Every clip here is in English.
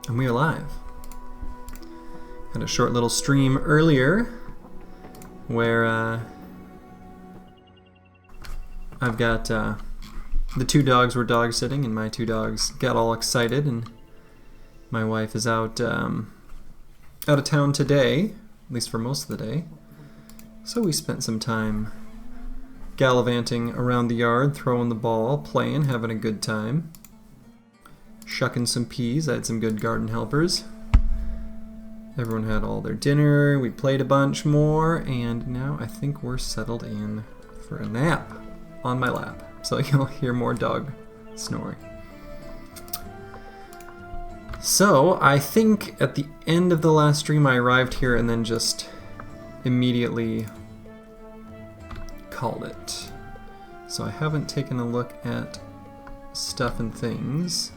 And we are live. Had a short little stream earlier where I've got the two dogs were dog sitting and my two dogs got all excited, and my wife is out of town today, at least for most of the day. So we spent some time gallivanting around the yard, throwing the ball, playing, having a good time. Shucking some peas. I had some good garden helpers. Everyone had all their dinner. We played a bunch more, and now I think we're settled in for a nap on my lap. So you'll hear more dog snoring. So I think at the end of the last stream I arrived here and then just immediately called it. So I haven't taken a look at stuff and things.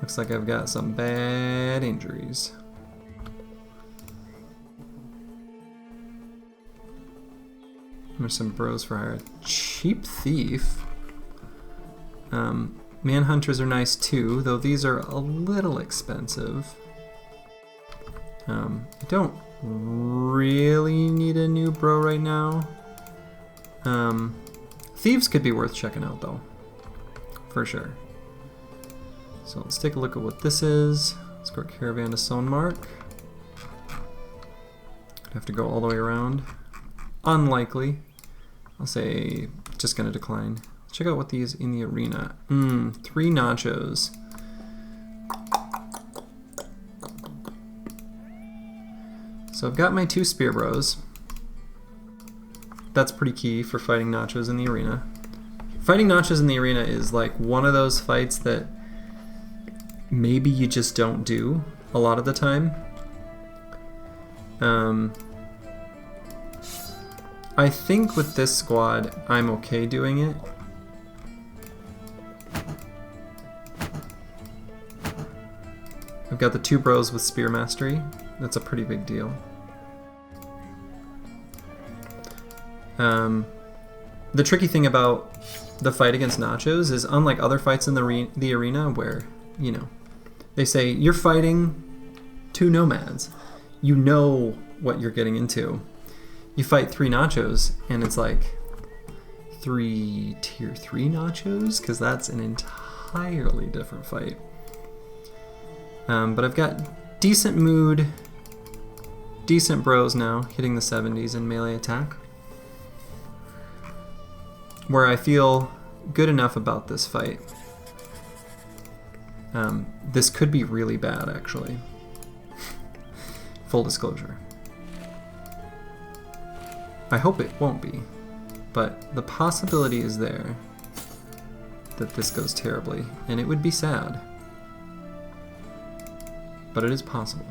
Looks like I've got some bad injuries. There's some bros for hire. Cheap thief. Manhunters are nice too, though these are a little expensive. I don't really need a new bro right now. Thieves could be worth checking out though, for sure. So let's take a look at what this is. Let's go caravan to Sonmark. Have to go all the way around. Unlikely. I'll say just gonna decline. Let's check out what these in the arena. 3 nachos. So I've got my 2 spear bros. That's pretty key for fighting nachos in the arena. Fighting nachos in the arena is like one of those fights that maybe you just don't do a lot of the time. I think with this squad, I'm okay doing it. I've got the 2 bros with spear mastery. That's a pretty big deal. The tricky thing about the fight against nachos is, unlike other fights in the arena where, you know, they say you're fighting 2 nomads, you know what you're getting into. You fight 3 nachos and it's like 3 tier 3 nachos, because that's an entirely different fight. But I've got decent mood, decent bros now, hitting the 70s in melee attack, where I feel good enough about this fight. This could be really bad, actually. Full disclosure. I hope it won't be, but the possibility is there that this goes terribly, and it would be sad. But it is possible.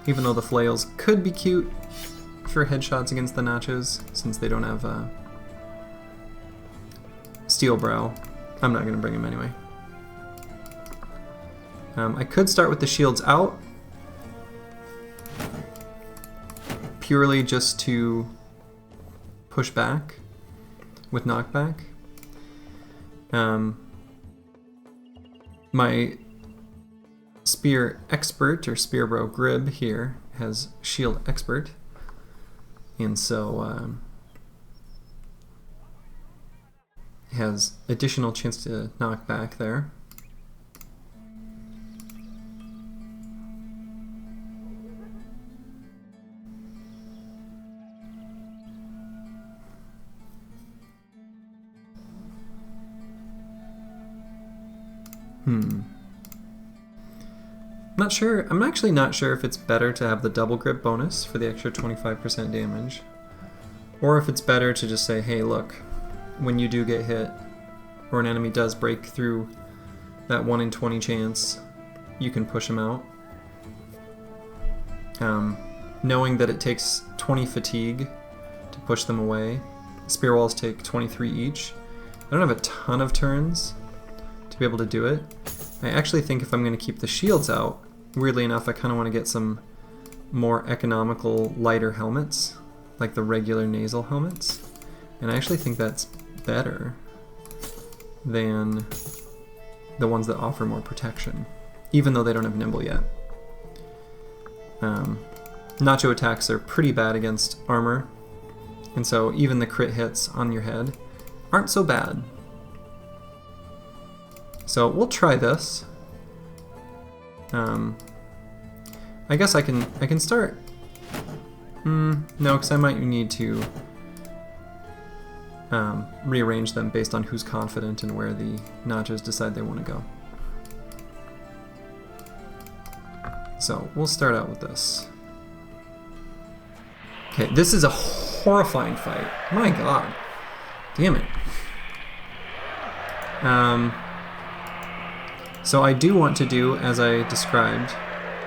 Even though the flails could be cute for headshots against the nachos, since they don't have steel brow, I'm not going to bring him anyway. I could start with the shields out, purely just to push back with knockback. My spear expert, or spear bro Grib here, has shield expert, and so has additional chance to knock back there. I'm actually not sure if it's better to have the double grip bonus for the extra 25% damage, or if it's better to just say, hey, look, when you do get hit, or an enemy does break through that 1 in 20 chance, you can push them out. Knowing that it takes 20 fatigue to push them away. Spear walls take 23 each. I don't have a ton of turns to be able to do it. I actually think if I'm going to keep the shields out, weirdly enough, I kind of want to get some more economical, lighter helmets, like the regular nasal helmets. And I actually think that's better than the ones that offer more protection, even though they don't have nimble yet. Nacho attacks are pretty bad against armor, and so even the crit hits on your head aren't so bad. So we'll try this. I guess I can start. No, because I might need to rearrange them based on who's confident and where the nachos decide they want to go. So we'll start out with this. Okay, this is a horrifying fight. My god. Damn it. So I do want to do as I described,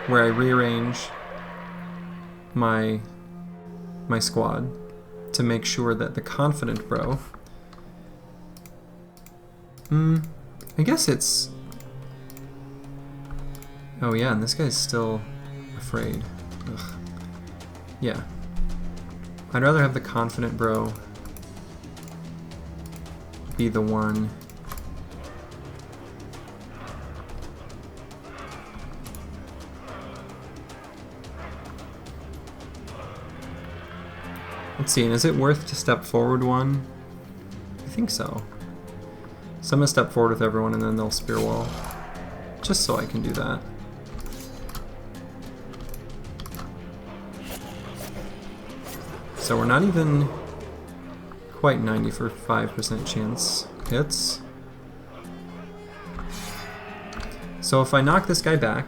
where I rearrange my squad to make sure that the confident bro, I guess it's, oh yeah, and this guy's still afraid. Ugh. Yeah, I'd rather have the confident bro be the one Let's see, and is it worth to step forward one? I think so. So I'm going to step forward with everyone and then they'll spear wall. Just so I can do that. So we're not even quite 95% chance hits. So if I knock this guy back,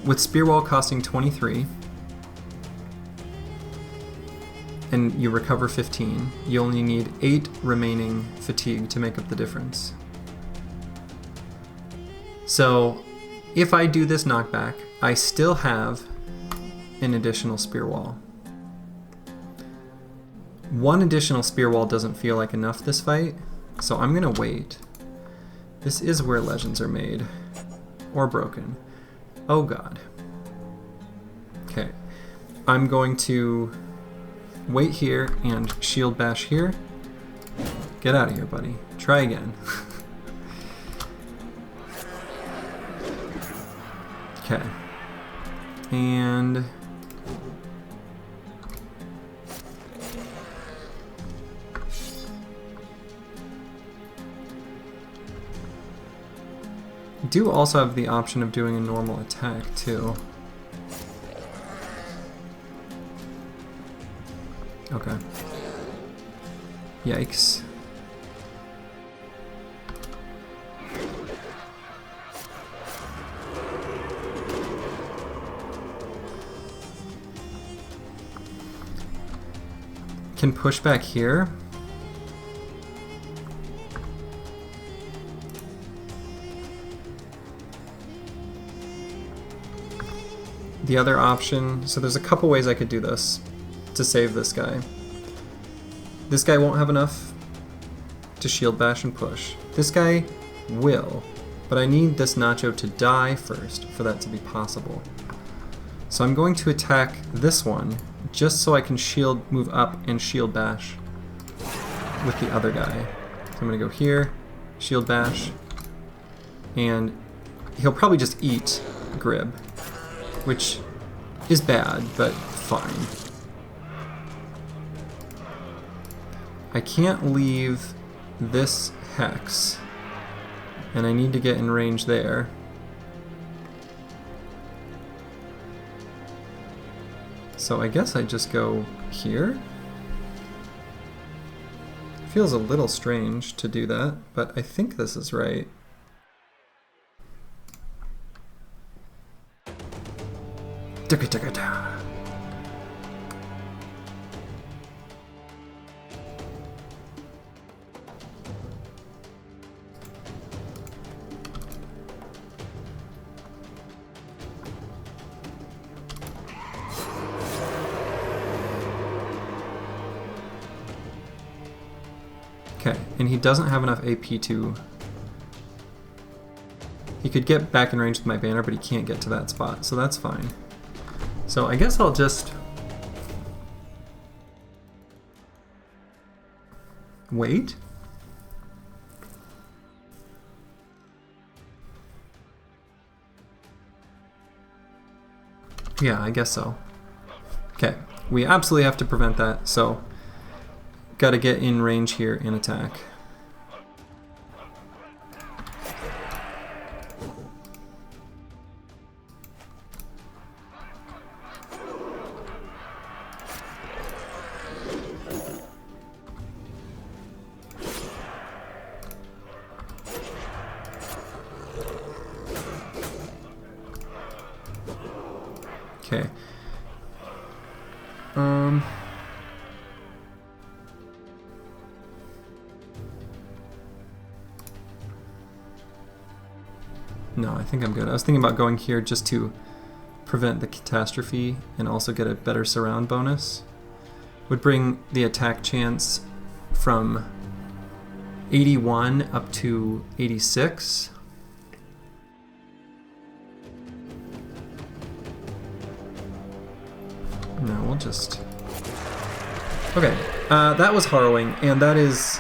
with spear wall costing 23, and you recover 15, you only need 8 remaining fatigue to make up the difference. So if I do this knockback, I still have an additional spear wall. One additional spear wall doesn't feel like enough this fight, so I'm gonna wait. This is where legends are made, or broken. Oh god. Okay, I'm going to wait here and shield bash here. Get out of here, buddy. Try again. Okay. And do also have the option of doing a normal attack too. Okay. Yikes. Can push back here. The other option, so there's a couple ways I could do this to save this guy. This guy won't have enough to shield bash and push. This guy will, but I need this nacho to die first for that to be possible. So I'm going to attack this one just so I can move up and shield bash with the other guy. So I'm going to go here, shield bash, and he'll probably just eat Grib, which is bad, but fine. I can't leave this hex, and I need to get in range there. So I guess I just go here. Feels a little strange to do that, but I think this is right. Okay, and he doesn't have enough AP to... He could get back in range with my banner, but he can't get to that spot, so that's fine. So I guess I'll just wait. Yeah, I guess so. Okay, we absolutely have to prevent that, so gotta get in range here and attack. Okay. No, I think I'm good. I was thinking about going here just to prevent the catastrophe and also get a better surround bonus. Would bring the attack chance from 81 up to 86. No, we'll just... Okay, that was harrowing, and that is,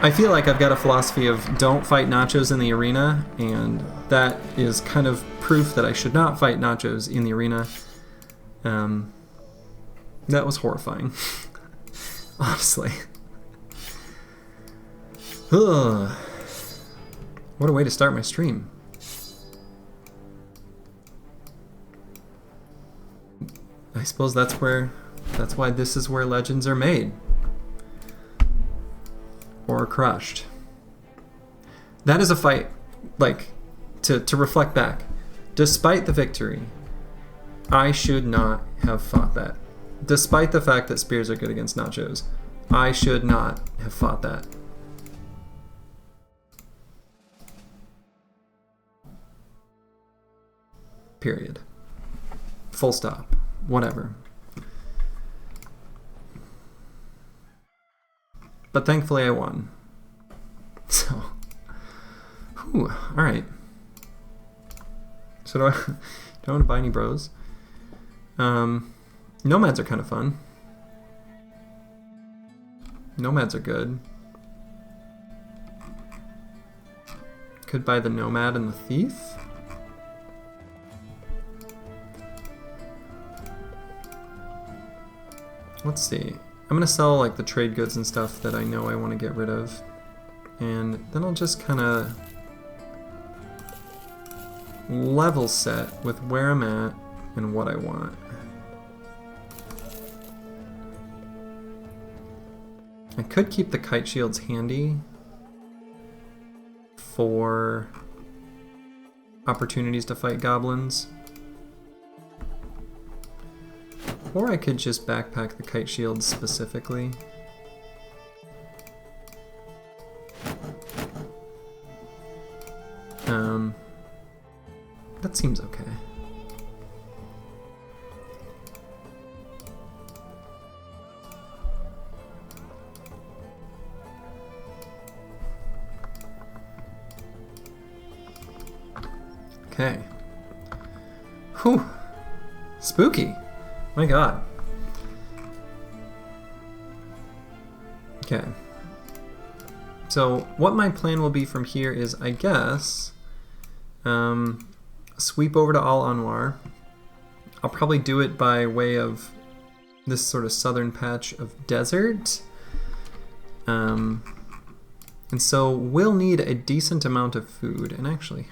I feel like I've got a philosophy of don't fight nachos in the arena, and that is kind of proof that I should not fight nachos in the arena. That was horrifying, honestly. Ugh. What a way to start my stream. I suppose that's why this is where legends are made. Or crushed. That is a fight, like, to reflect back. Despite the victory, I should not have fought that. Despite the fact that spears are good against nachos, I should not have fought that. Period. Full stop. Whatever. But thankfully I won. So, whew, alright. So do I want to buy any bros? Nomads are kind of fun. Nomads are good. Could buy the nomad and the thief. Let's see. I'm gonna sell like the trade goods and stuff that I know I want to get rid of, and then I'll just kind of level set with where I'm at and what I want. I could keep the kite shields handy for opportunities to fight goblins. Or I could just backpack the kite shields specifically. That seems okay. Okay. Whew. Spooky. My god. Okay. So what my plan will be from here is, I guess, sweep over to Al Anwar. I'll probably do it by way of this sort of southern patch of desert. And so we'll need a decent amount of food. And actually,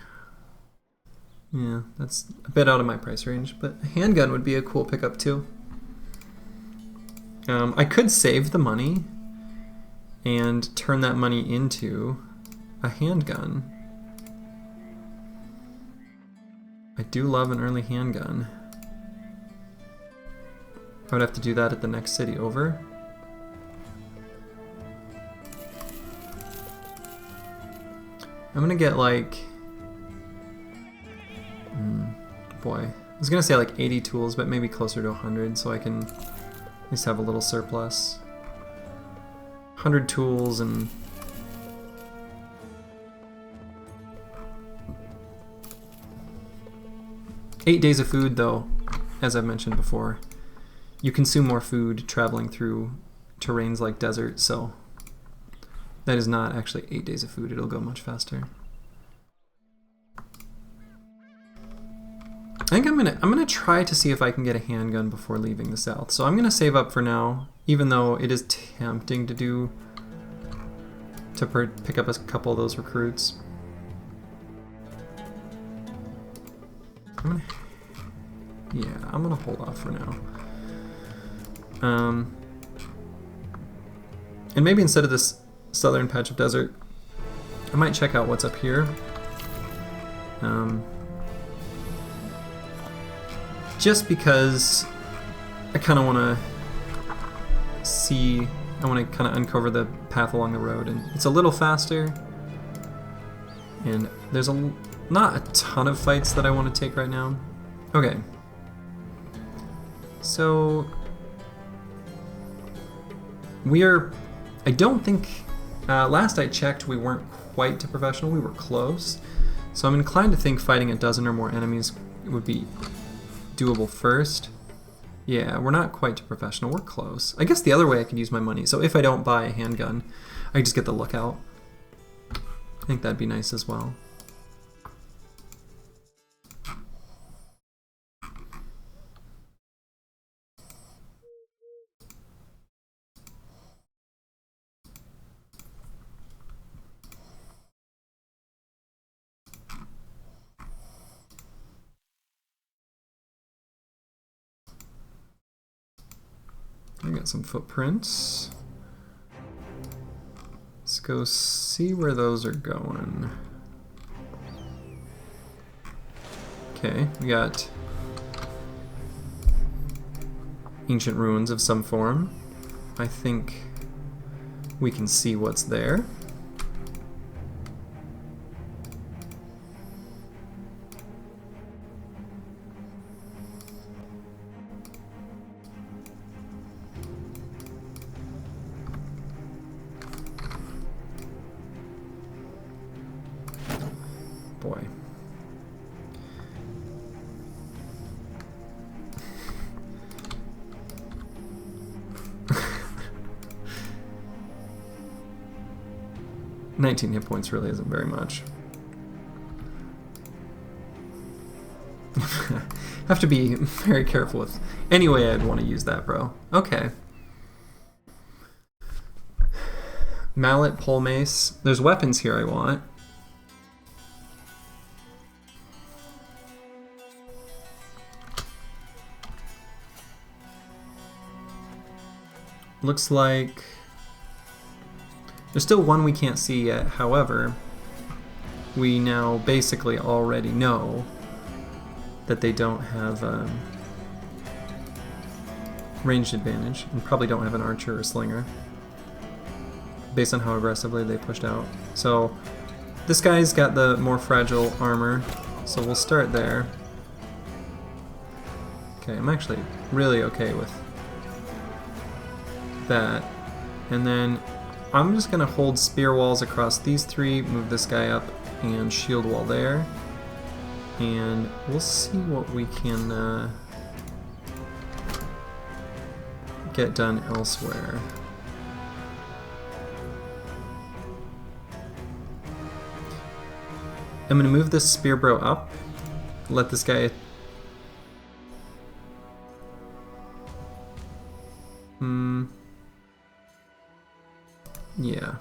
yeah, that's a bit out of my price range, but a handgun would be a cool pickup too. I could save the money and turn that money into a handgun. I do love an early handgun. I would have to do that at the next city over. I'm gonna get like... boy. I was gonna say like 80 tools, but maybe closer to 100 so I can at least have a little surplus. 100 tools and 8 days of food, though, as I've mentioned before, you consume more food traveling through terrains like desert, so that is not actually 8 days of food. It'll go much faster. I think I'm gonna try to see if I can get a handgun before leaving the south. So I'm gonna save up for now, even though it is tempting to pick up a couple of those recruits. I'm gonna hold off for now. And maybe instead of this southern patch of desert, I might check out what's up here. Just because I kind of want to see, I want to kind of uncover the path along the road, and it's a little faster, and there's not a ton of fights that I want to take right now. Okay, so I don't think, last I checked we weren't quite to professional, we were close, so I'm inclined to think fighting a dozen or more enemies would be doable first. Yeah, we're not quite to professional, we're close. I guess the other way I could use my money, so if I don't buy a handgun, I just get the lookout. I think that'd be nice as well. I got some footprints. Let's go see where those are going. Okay, we got ancient ruins of some form. I think we can see what's there. Boy. "19 hit points really isn't very much." Have to be very careful with any way I'd want to use that, bro. Okay. Mallet, pole mace. There's weapons here I want. Looks like there's still one we can't see yet. However, we now basically already know that they don't have ranged advantage and probably don't have an archer or slinger based on how aggressively they pushed out. So this guy's got the more fragile armor, so we'll start there. Okay, I'm actually really okay with that. And then I'm just gonna hold spear walls across these three, move this guy up, and shield wall there. And we'll see what we can get done elsewhere. I'm gonna move this spear bro up, let this guy yeah.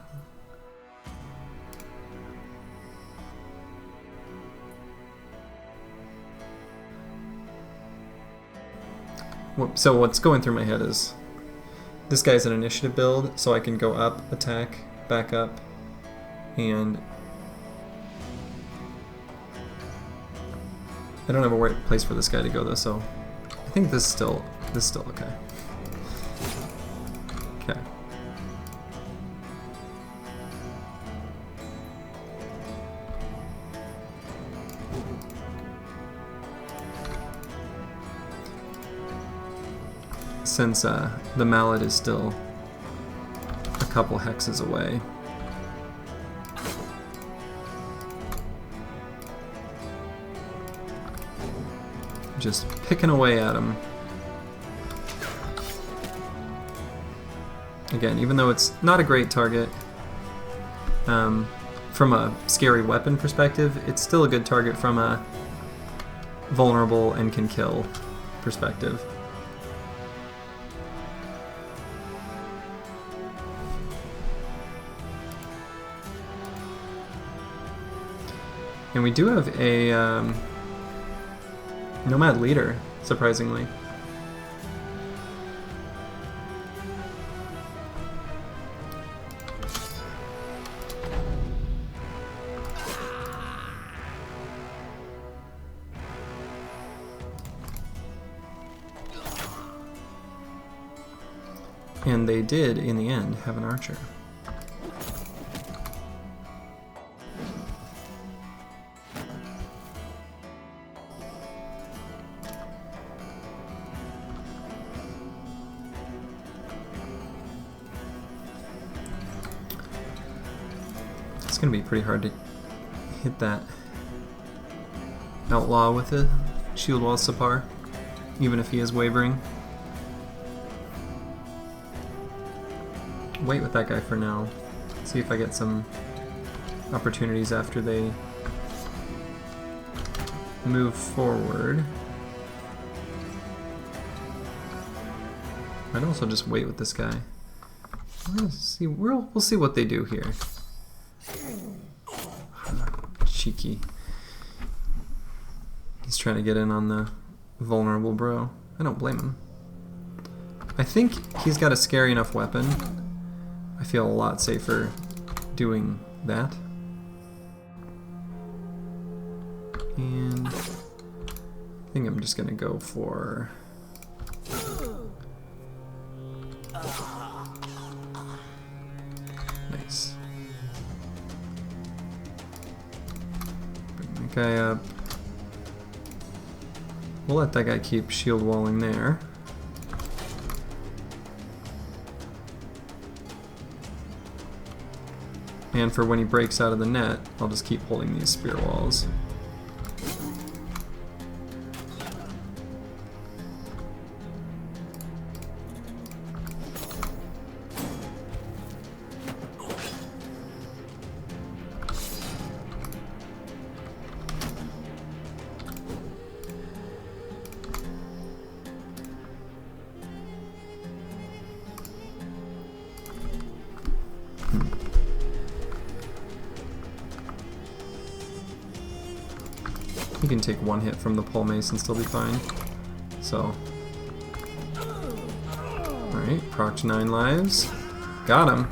So what's going through my head is this guy's an initiative build, so I can go up, attack, back up, and I don't have a right place for this guy to go though, so I think this is still okay. Okay. Since the mallet is still a couple hexes away. just picking away at him. Again, even though it's not a great target, from a scary weapon perspective, it's still a good target from a vulnerable and can kill perspective. And we do have a nomad leader, surprisingly. And they did, in the end, have an archer. It's going to be pretty hard to hit that outlaw with a shield wall Sapar, even if he is wavering. Wait with that guy for now. See if I get some opportunities after they move forward. I'd also just wait with this guy. We'll see what they do here. Cheeky. He's trying to get in on the vulnerable bro. I don't blame him. I think he's got a scary enough weapon. I feel a lot safer doing that. And I think I'm just gonna go for nice. Bring that guy up. We'll let that guy keep shield walling there. And for when he breaks out of the net, I'll just keep holding these spear walls. He can take one hit from the pole mace and still be fine. So, alright, procced 9 lives. Got him.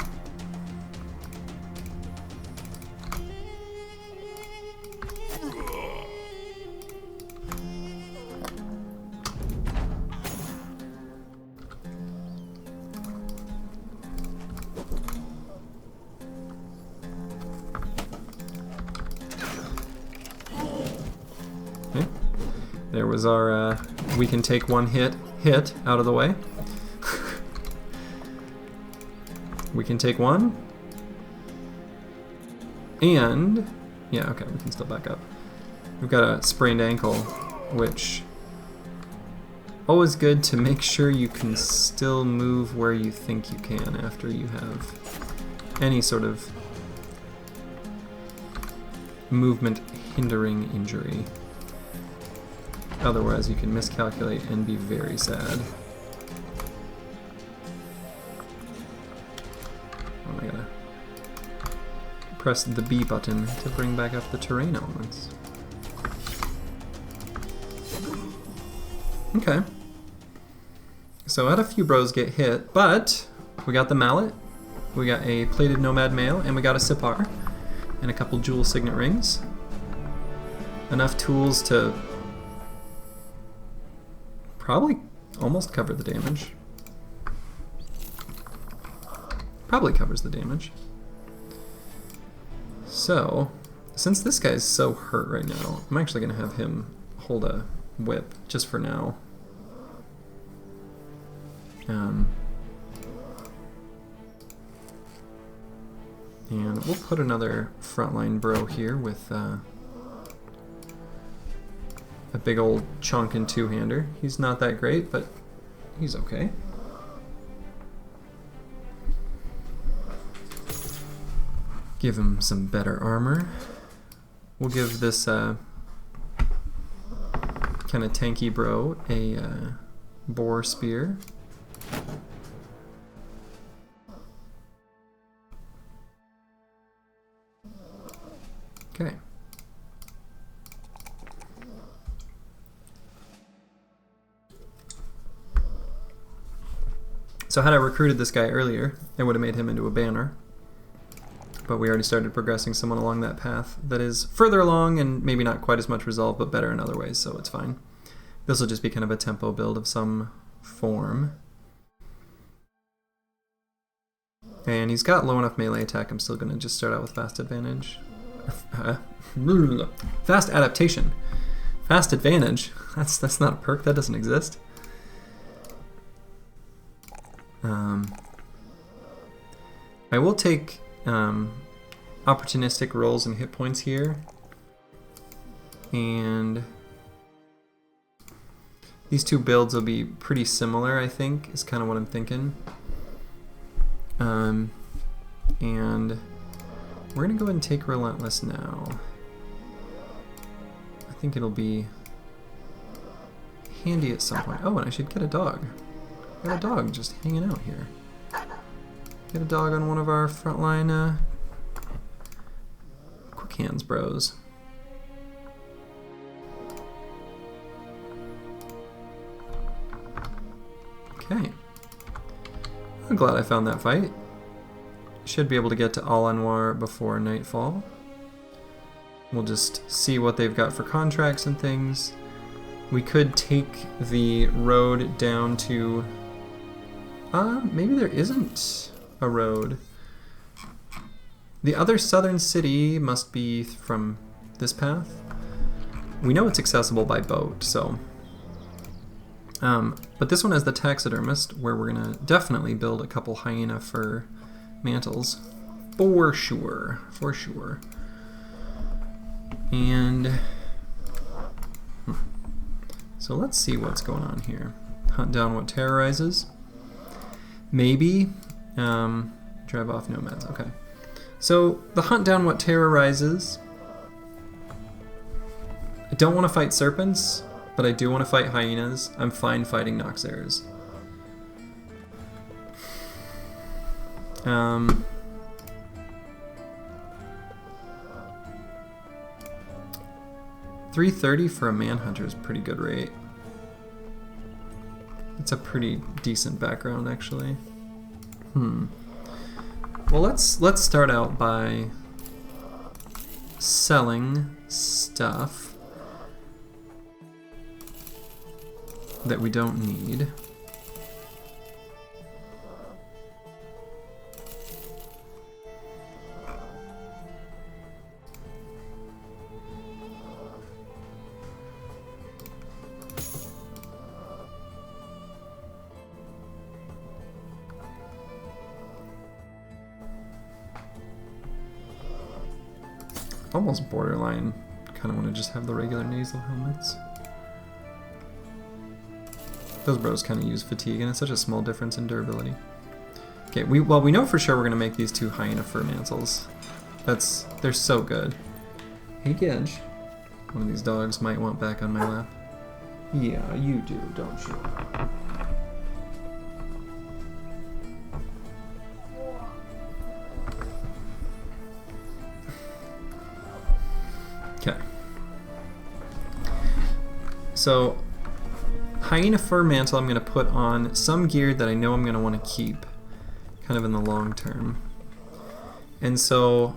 There was our we can take one hit out of the way. We can take one. And, yeah, okay, we can still back up. We've got a sprained ankle, which always good to make sure you can still move where you think you can after you have any sort of movement hindering injury. Otherwise, you can miscalculate and be very sad. Oh, I gotta press the B button to bring back up the terrain elements. Okay. So I had a few bros get hit, but we got the mallet, we got a plated nomad mail, and we got a Sipar, and a couple jewel signet rings. Enough tools to probably almost cover the damage. Probably covers the damage. So, since this guy's so hurt right now, I'm actually going to have him hold a whip just for now. And we'll put another frontline bro here with a big old chunk and two-hander. He's not that great, but he's okay. Give him some better armor. We'll give this kind of tanky bro a boar spear. Okay. So had I recruited this guy earlier, it would have made him into a banner. But we already started progressing someone along that path that is further along and maybe not quite as much resolve, but better in other ways, so it's fine. This will just be kind of a tempo build of some form. And he's got low enough melee attack, I'm still going to just start out with fast advantage. Fast adaptation. Fast advantage. That's not a perk, that doesn't exist. I will take opportunistic rolls and hit points here, and these two builds will be pretty similar, I think, is kind of what I'm thinking. And we're gonna go ahead and take Relentless now. I think it'll be handy at some point. Oh, and I should get a dog. I got a dog just hanging out here. Get a dog on one of our frontline quick hands bros. Okay. I'm glad I found that fight. Should be able to get to Al Anwar before nightfall. We'll just see what they've got for contracts and things. We could take the road down to... maybe there isn't a road. The other southern city must be from this path. We know it's accessible by boat, so... but this one has the taxidermist, where we're gonna definitely build a couple hyena fur mantles. For sure. For sure. And... so let's see what's going on here. Hunt down what terrorizes. Maybe drive off nomads. Okay. So the hunt down what terrorizes. I don't want to fight serpents, but I do want to fight hyenas. I'm fine fighting Noxeras. 330 for a manhunter is a pretty good rate. It's a pretty decent background, actually. Well, let's start out by selling stuff that we don't need. Almost borderline. Kind of want to just have the regular nasal helmets. Those bros kind of use fatigue, and it's such a small difference in durability. Okay, we know for sure we're gonna make these two hyena fur mantles. They're so good. Hey Gedge, one of these dogs might want back on my lap. Yeah, you do, don't you? Okay. So, hyena fur mantle I'm going to put on some gear that I know I'm going to want to keep kind of in the long term. And so,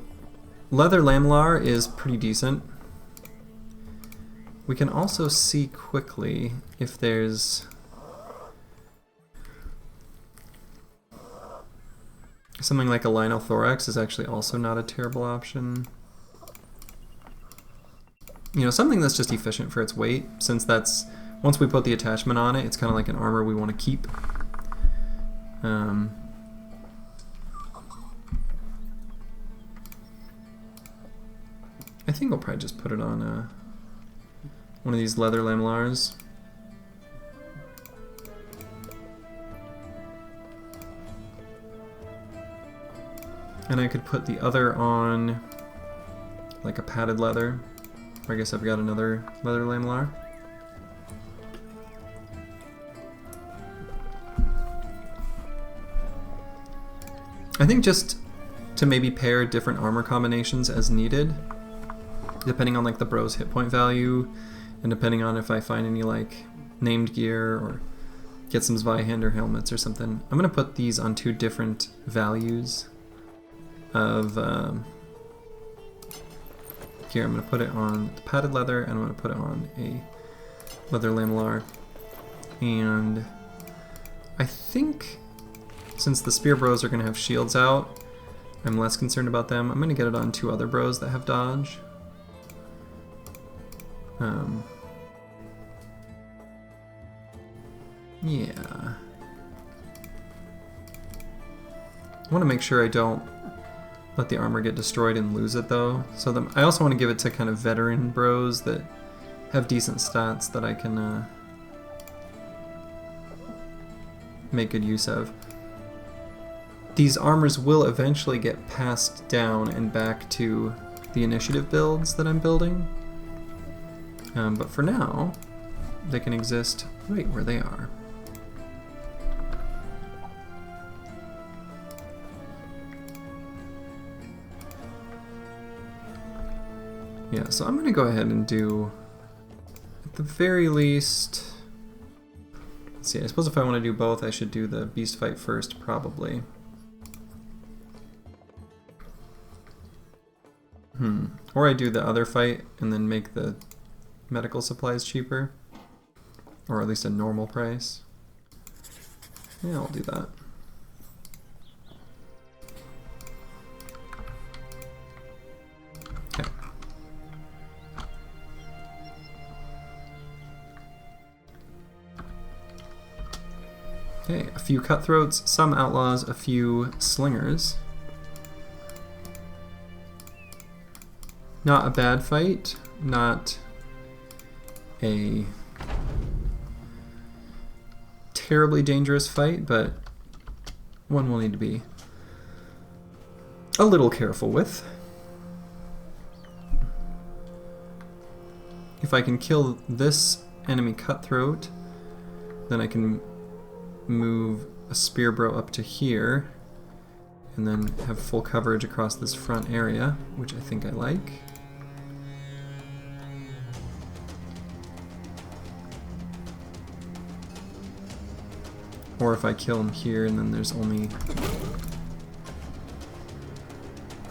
leather lamlar is pretty decent. We can also see quickly if there's something like a linothorax is actually also not a terrible option. You know, something that's just efficient for its weight, since that's, once we put the attachment on it, it's kind of like an armor we want to keep. I think I'll probably just put it on one of these leather lamellars. And I could put the other on like a padded leather. Or I guess I've got another leather lamellar. I think just to maybe pair different armor combinations as needed, depending on like the bro's hit point value, and depending on if I find any like named gear or get some Zweihander helmets or something. I'm gonna put these on 2 different values of gear. I'm gonna put it on the padded leather, and I'm gonna put it on a leather lamellar. And I think since the spear bros are gonna have shields out, I'm less concerned about them. I'm gonna get it on 2 other bros that have dodge. Yeah. I want to make sure I don't let the armor get destroyed and lose it though. So I also want to give it to kind of veteran bros that have decent stats that I can make good use of. These armors will eventually get passed down and back to the initiative builds that I'm building. But for now, they can exist right where they are. Yeah, so I'm going to go ahead and do, at the very least, let's see, I suppose if I want to do both, I should do the beast fight first, probably. Or I do the other fight and then make the medical supplies cheaper. Or at least a normal price. Yeah, I'll do that. Okay. Okay, a few cutthroats, some outlaws, a few slingers. Not a bad fight, not a terribly dangerous fight, but one we'll need to be a little careful with. If I can kill this enemy cutthroat, then I can move a spear bro up to here and then have full coverage across this front area, which I think I like. Or if I kill him here and then there's only...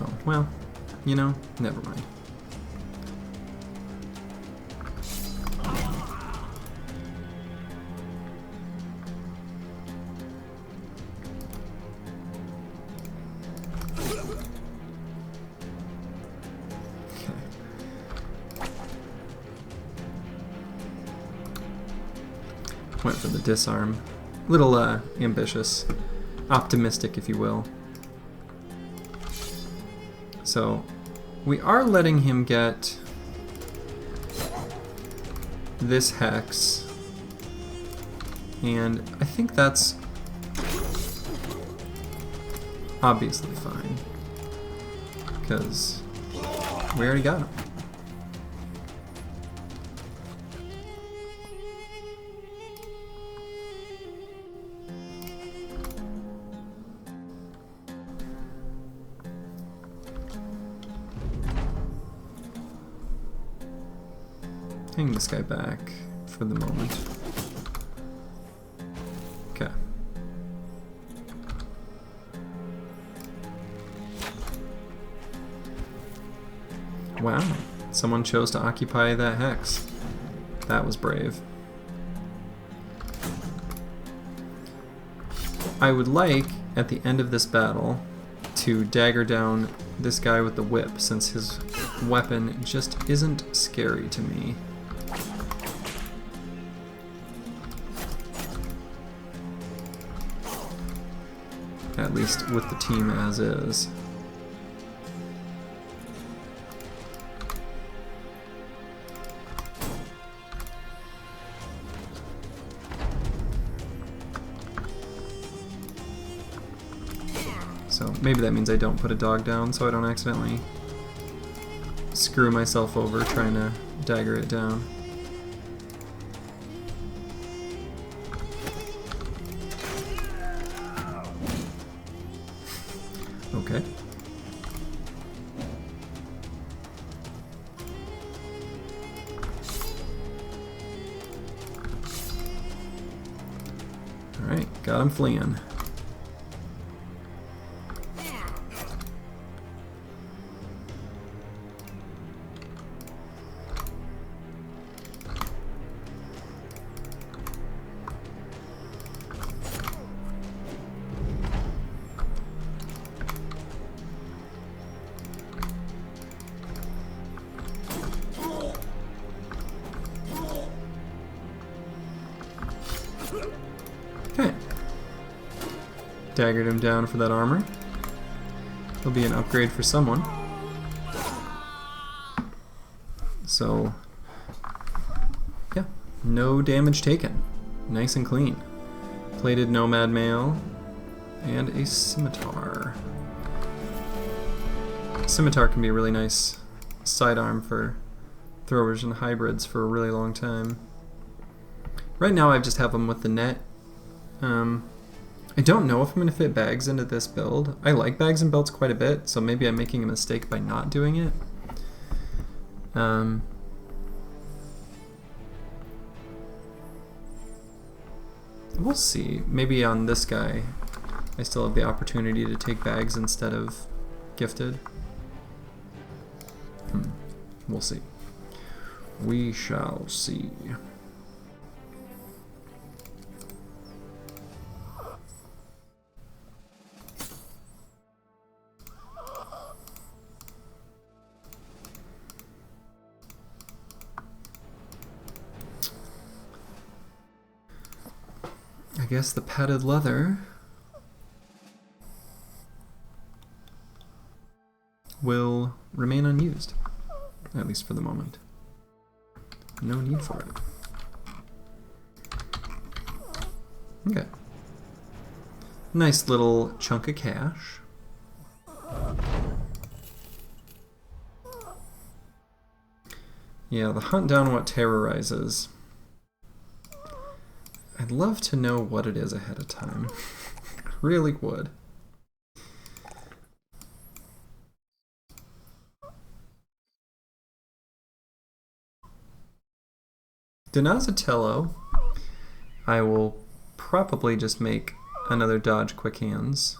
Oh, well, you know, never mind. Went for the disarm. Little ambitious, optimistic if you will. So we are letting him get this hex, and I think that's obviously fine because we already got him. Hang this guy back for the moment. Okay. Wow, someone chose to occupy that hex. That was brave. I would like, at the end of this battle, to dagger down this guy with the whip, since his weapon just isn't scary to me. At least with the team as is. Maybe that means I don't put a dog down so I don't accidentally screw myself over trying to dagger it down. Okay. Alright, got him fleeing. Okay. Daggered him down for that armor. It'll be an upgrade for someone. So, yeah, no damage taken. Nice and clean. Plated nomad mail and a scimitar. Scimitar can be a really nice sidearm for throwers and hybrids for a really long time. Right now I just have them with the net. I don't know if I'm going to fit bags into this build. I like bags and belts quite a bit, so maybe I'm making a mistake by not doing it. We'll see. Maybe on this guy I still have the opportunity to take bags instead of gifted. We'll see. We shall see. I guess the padded leather will remain unused, at least for the moment. No need for it. Okay. Nice little chunk of cash. Yeah, the hunt down what terrorizes. I'd love to know what it is ahead of time. Really would. Donazatello, I will probably just make another dodge quick hands.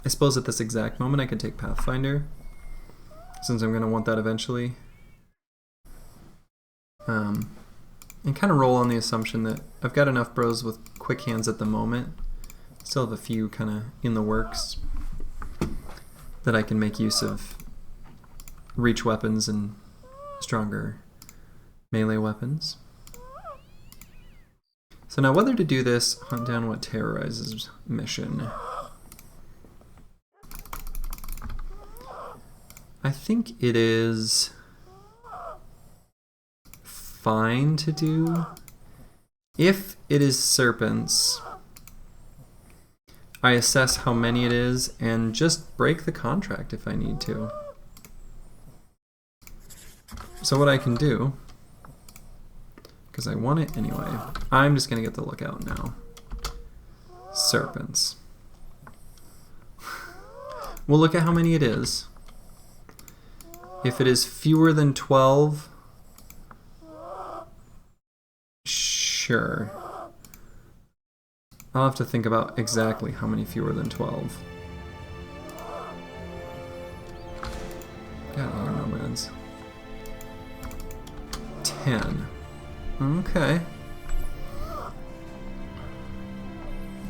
I suppose at this exact moment I could take Pathfinder, since I'm going to want that eventually. And kind of roll on the assumption that I've got enough bros with quick hands at the moment. Still have a few kind of in the works that I can make use of reach weapons and stronger melee weapons. So now whether to do this hunt down what terrorizes mission. I think it is fine to do. If it is serpents, I assess how many it is and just break the contract if I need to. So what I can do, because I want it anyway, I'm just going to get the lookout now. Serpents. We'll look at how many it is. If it is fewer than 12, sure. I'll have to think about exactly how many fewer than 12. Got other nomads. 10. Okay.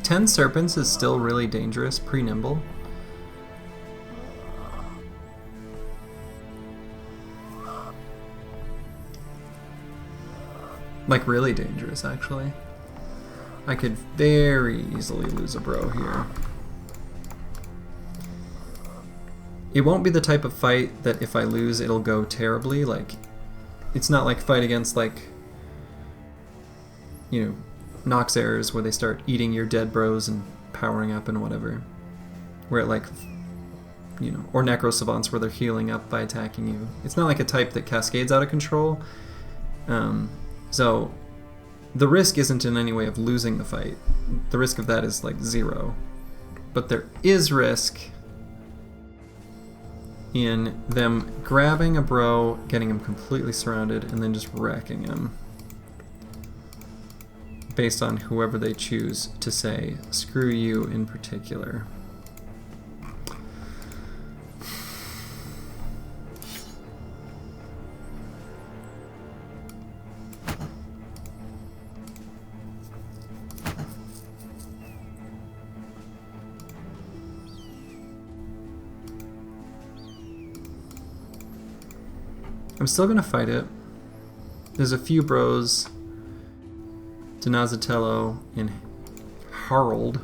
10 serpents is still really dangerous, pre-nimble. Like really dangerous, actually. I could very easily lose a bro here. It won't be the type of fight that if I lose it'll go terribly. Like, it's not like fight against, like, you know, Nox errors where they start eating your dead bros and powering up and whatever. Where it, like, you know, or Necro Savants where they're healing up by attacking you. It's not like a type that cascades out of control. So the risk isn't in any way of losing the fight. The risk of that is like 0. But there is risk in them grabbing a bro, getting him completely surrounded, and then just wrecking him. Based on whoever they choose to say, screw you in particular. I'm still gonna fight it. There's a few bros, Donazatello and Harold,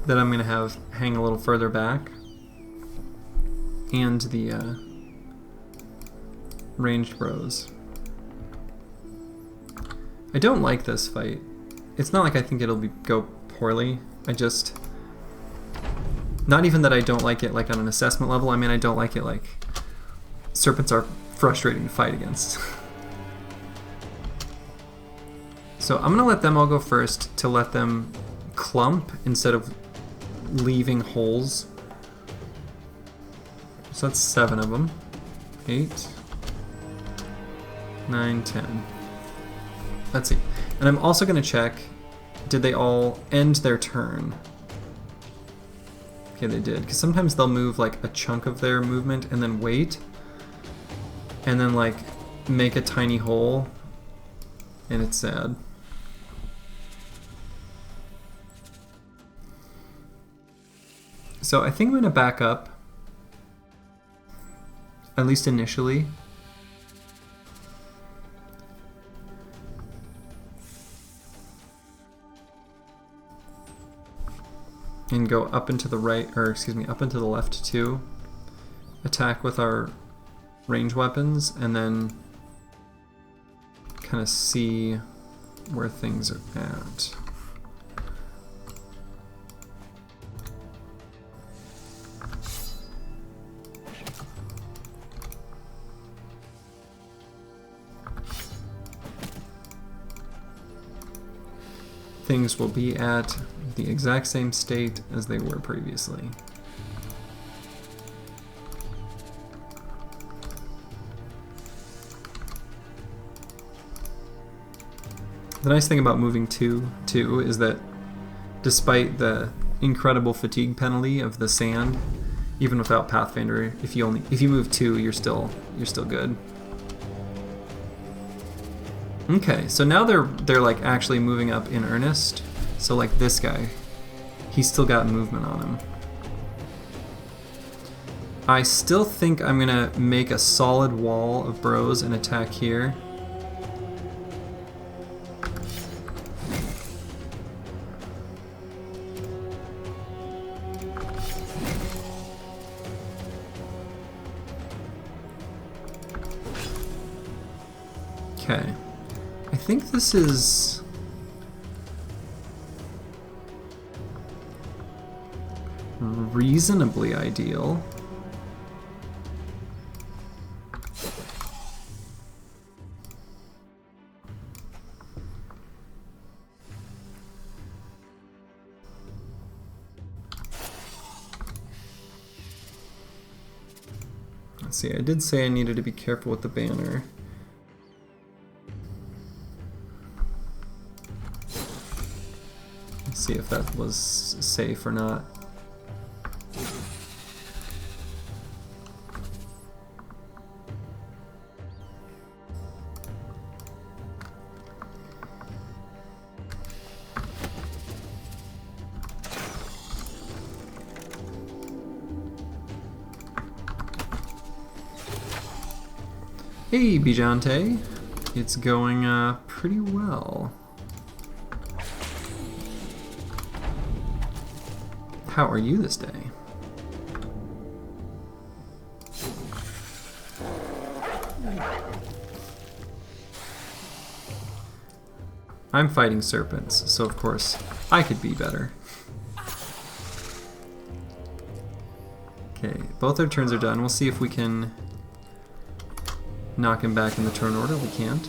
that I'm gonna have hang a little further back, and the ranged bros. I don't like this fight. It's not like I think it'll go poorly. I just, not even that I don't like it like on an assessment level. I mean, I don't like it like serpents are frustrating to fight against. So I'm gonna let them all go first to let them clump instead of leaving holes. So that's 7 of them. 8, 9, 10. Let's see. And I'm also gonna check, did they all end their turn? Okay, they did. Because sometimes they'll move like a chunk of their movement and then wait. And then like make a tiny hole, and it's sad. So I think I'm gonna back up, at least initially. And go up and to the right, or excuse me, up and to the left too. Attack with our range weapons, and then kind of see where things are at. Things will be at the exact same state as they were previously. The nice thing about moving 2 too is that despite the incredible fatigue penalty of the sand, even without Pathfinder, if you move 2, you're still good. Okay, so now they're like actually moving up in earnest. So like this guy, he's still got movement on him. I still think I'm gonna make a solid wall of bros and attack here. Okay, I think this is reasonably ideal. Let's see, I did say I needed to be careful with the banner. Let's see if that was safe or not. Hey, Bijante. It's going pretty well. How are you this day? I'm fighting serpents, so of course I could be better. Okay, both our turns are done. We'll see if we can knock him back in the turn order. We can't.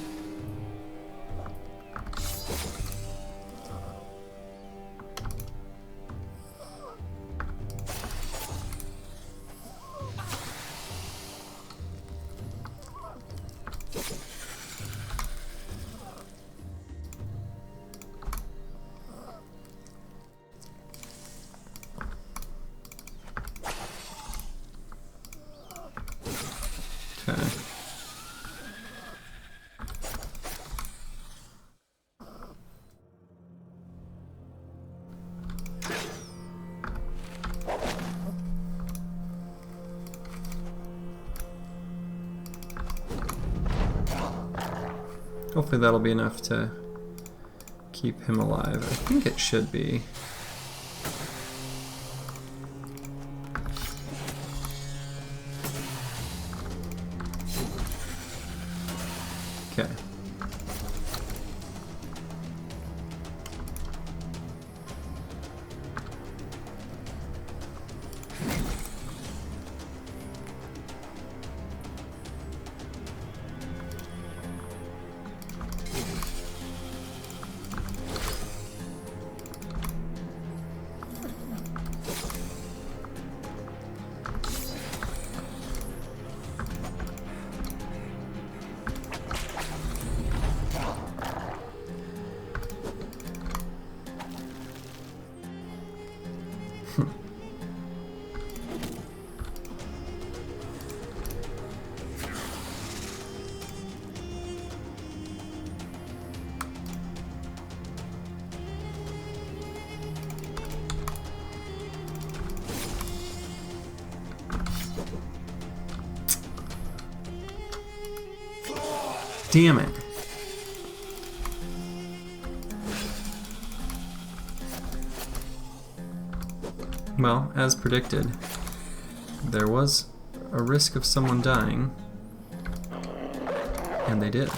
Okay. Hopefully that'll be enough to keep him alive. I think it should be. Okay. Damn it. Well, as predicted, there was a risk of someone dying, and they did.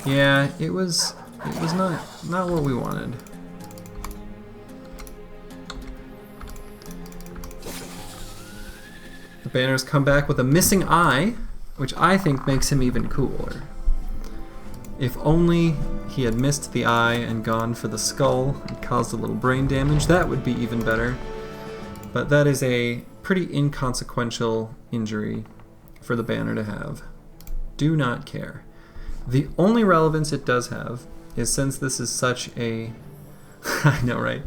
Yeah, it was not what we wanted. The banners come back with a missing eye, which I think makes him even cooler. If only he had missed the eye and gone for the skull and caused a little brain damage, that would be even better. But that is a pretty inconsequential injury for the banner to have. Do not care. The only relevance it does have is since this is such a... I know, right?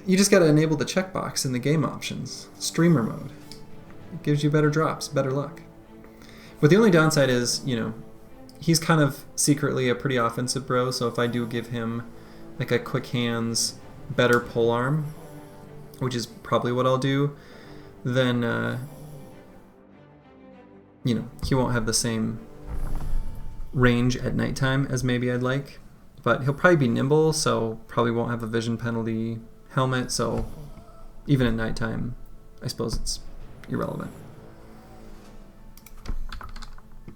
You just gotta enable the checkbox in the game options. Streamer mode. It gives you better drops, better luck. But the only downside is, you know, he's kind of secretly a pretty offensive bro, so if I do give him like a quick hands, better polearm, which is probably what I'll do, then, you know, he won't have the same range at nighttime as maybe I'd like. But he'll probably be nimble, so probably won't have a vision penalty helmet, so even at nighttime, I suppose it's irrelevant.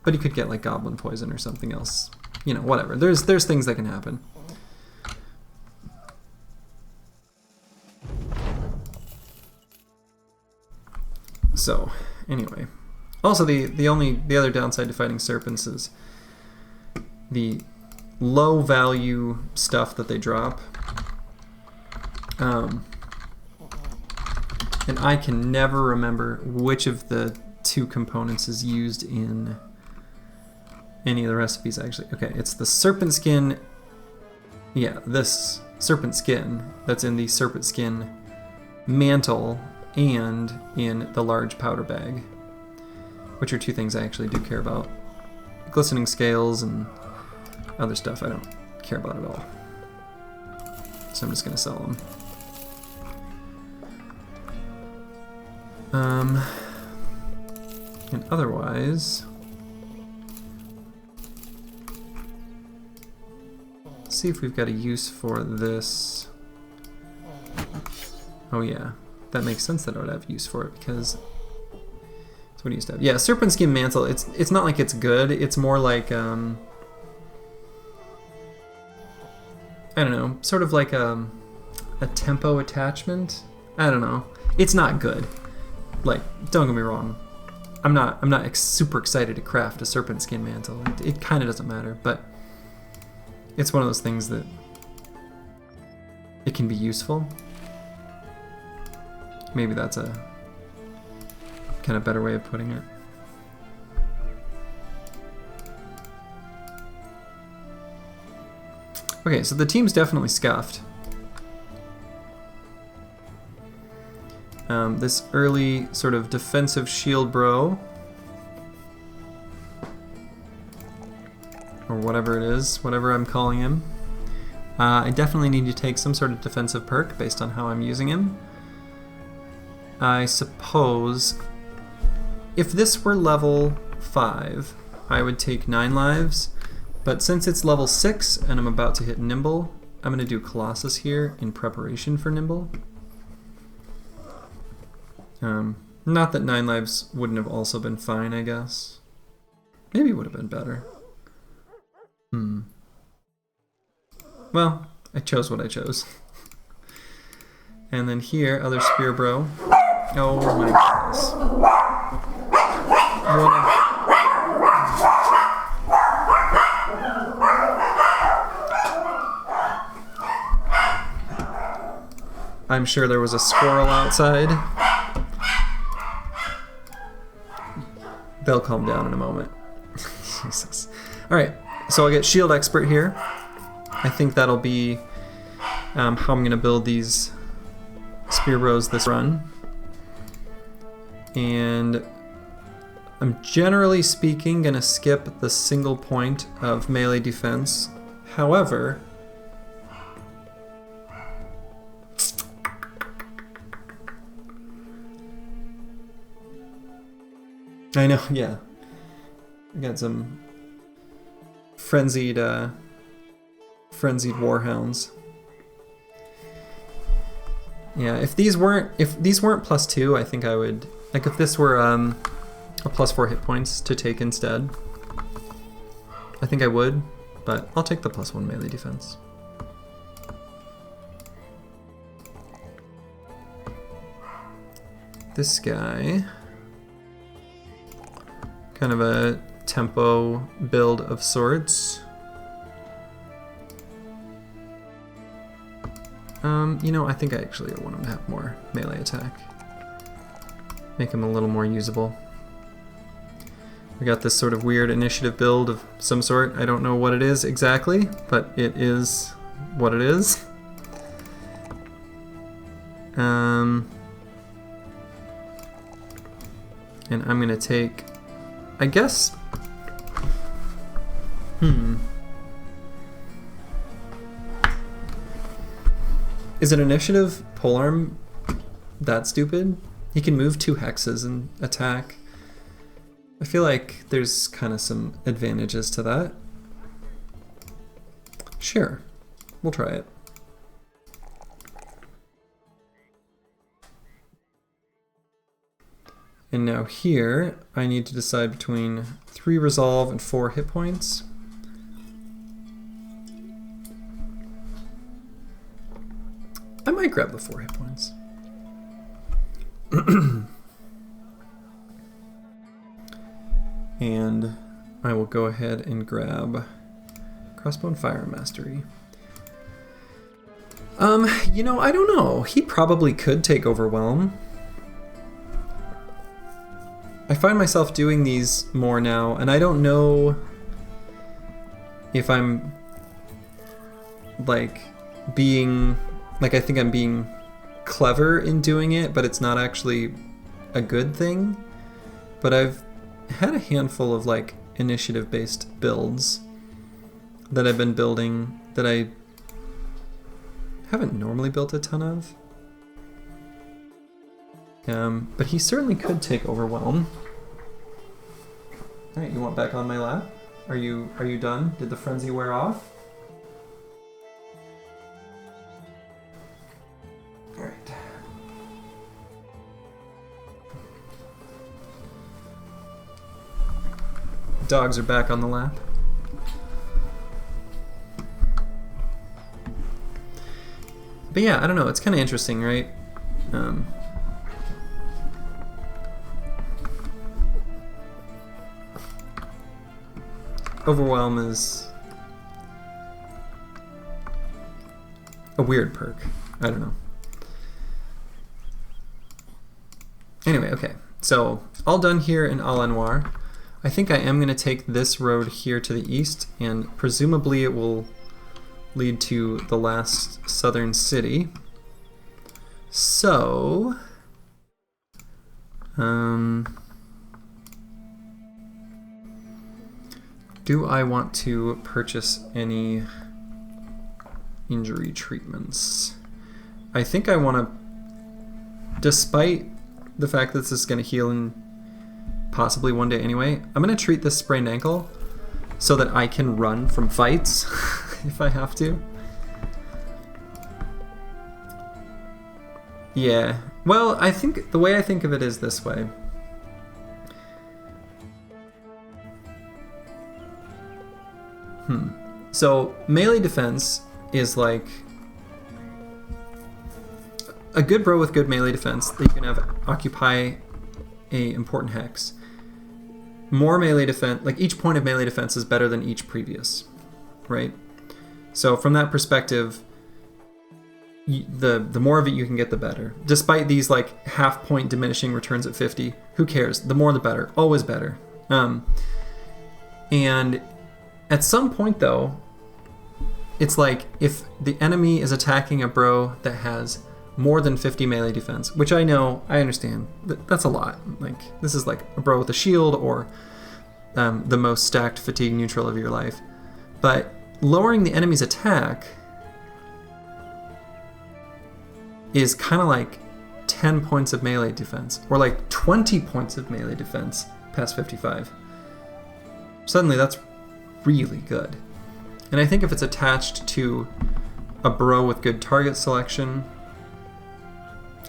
But he could get like Goblin poison or something else. You know, whatever. There's things that can happen. So, anyway. Also, the other downside to fighting serpents is the low value stuff that they drop. And I can never remember which of the two components is used in any of the recipes, actually. Okay, it's the serpent skin. Yeah, this serpent skin that's in the serpent skin mantle and in the large powder bag, which are two things I actually do care about. Glistening scales and other stuff I don't care about at all. So I'm just going to sell them. And otherwise, let's see if we've got a use for this. Oh yeah, that makes sense that I would have use for it because that's what I used to have. Yeah, Serpent Skin Mantle, it's not like it's good, it's more like, I don't know, sort of like a tempo attachment? I don't know. It's not good. Like, don't get me wrong. I'm not super excited to craft a Serpent Skin Mantle. It kind of doesn't matter, but it's one of those things that it can be useful. Maybe that's a kind of better way of putting it. Okay, so the team's definitely scuffed. This early sort of defensive shield bro, or whatever it is, whatever I'm calling him. I definitely need to take some sort of defensive perk based on how I'm using him. I suppose if this were level 5, I would take 9 lives, but since it's level 6 and I'm about to hit Nimble, I'm going to do Colossus here in preparation for Nimble. Not that 9 lives wouldn't have also been fine, I guess. Maybe it would have been better. Well, I chose what I chose. And then here, other spear bro. Oh my goodness. I'm sure there was a squirrel outside. They'll calm down in a moment. Jesus. Alright, so I'll get Shield Expert here. I think that'll be how I'm going to build these Spear Bros this run. And I'm generally speaking going to skip the single point of melee defense. However, I know, yeah. I got some frenzied warhounds. Yeah, if these weren't +2, I think I would, like if this were a +4 hit points to take instead, I think I would, but I'll take the +1 melee defense. This guy, kind of a tempo build of sorts. You know, I think I actually want him to have more melee attack. Make him a little more usable. We got this sort of weird initiative build of some sort. I don't know what it is exactly, but it is what it is. And I'm gonna take, I guess, Is it initiative polearm that stupid? He can move 2 hexes and attack. I feel like there's kind of some advantages to that. Sure, we'll try it. And now here, I need to decide between 3 resolve and 4 hit points. I might grab the 4 hit points. And I will go ahead and grab Crossbow and Fire Mastery. You know, I don't know. He probably could take Overwhelm. I find myself doing these more now, and I don't know if I'm like being, like I think I'm being clever in doing it, but it's not actually a good thing. But I've had a handful of like initiative-based builds that I've been building that I haven't normally built a ton of. But he certainly could take Overwhelm. Alright, you want back on my lap? Are you done? Did the frenzy wear off? dogs are back on the lap. But yeah, I don't know, it's kind of interesting, right? Overwhelm is a weird perk. I don't know. Anyway, okay. So, all done here in Al Anwar. I think I am going to take this road here to the east, and presumably it will lead to the last southern city. So, do I want to purchase any injury treatments? I think I want to, despite the fact that this is going to heal in possibly one day anyway, I'm going to treat this sprained ankle so that I can run from fights if I have to. Yeah, well, I think the way I think of it is this way. So melee defense is like a good bro with good melee defense that you can have occupy a important hex. More melee defense, like each point of melee defense is better than each previous, right? So from that perspective, the more of it you can get, the better. Despite these like half point diminishing returns at 50, who cares? The more the better, always better. And at some point though, it's like if the enemy is attacking a bro that has more than 50 melee defense, which I understand, that's a lot. Like this is like a bro with a shield or the most stacked fatigue neutral of your life. But lowering the enemy's attack is kind of like 10 points of melee defense, or like 20 points of melee defense past 55. Suddenly that's really good. And I think if it's attached to a bro with good target selection,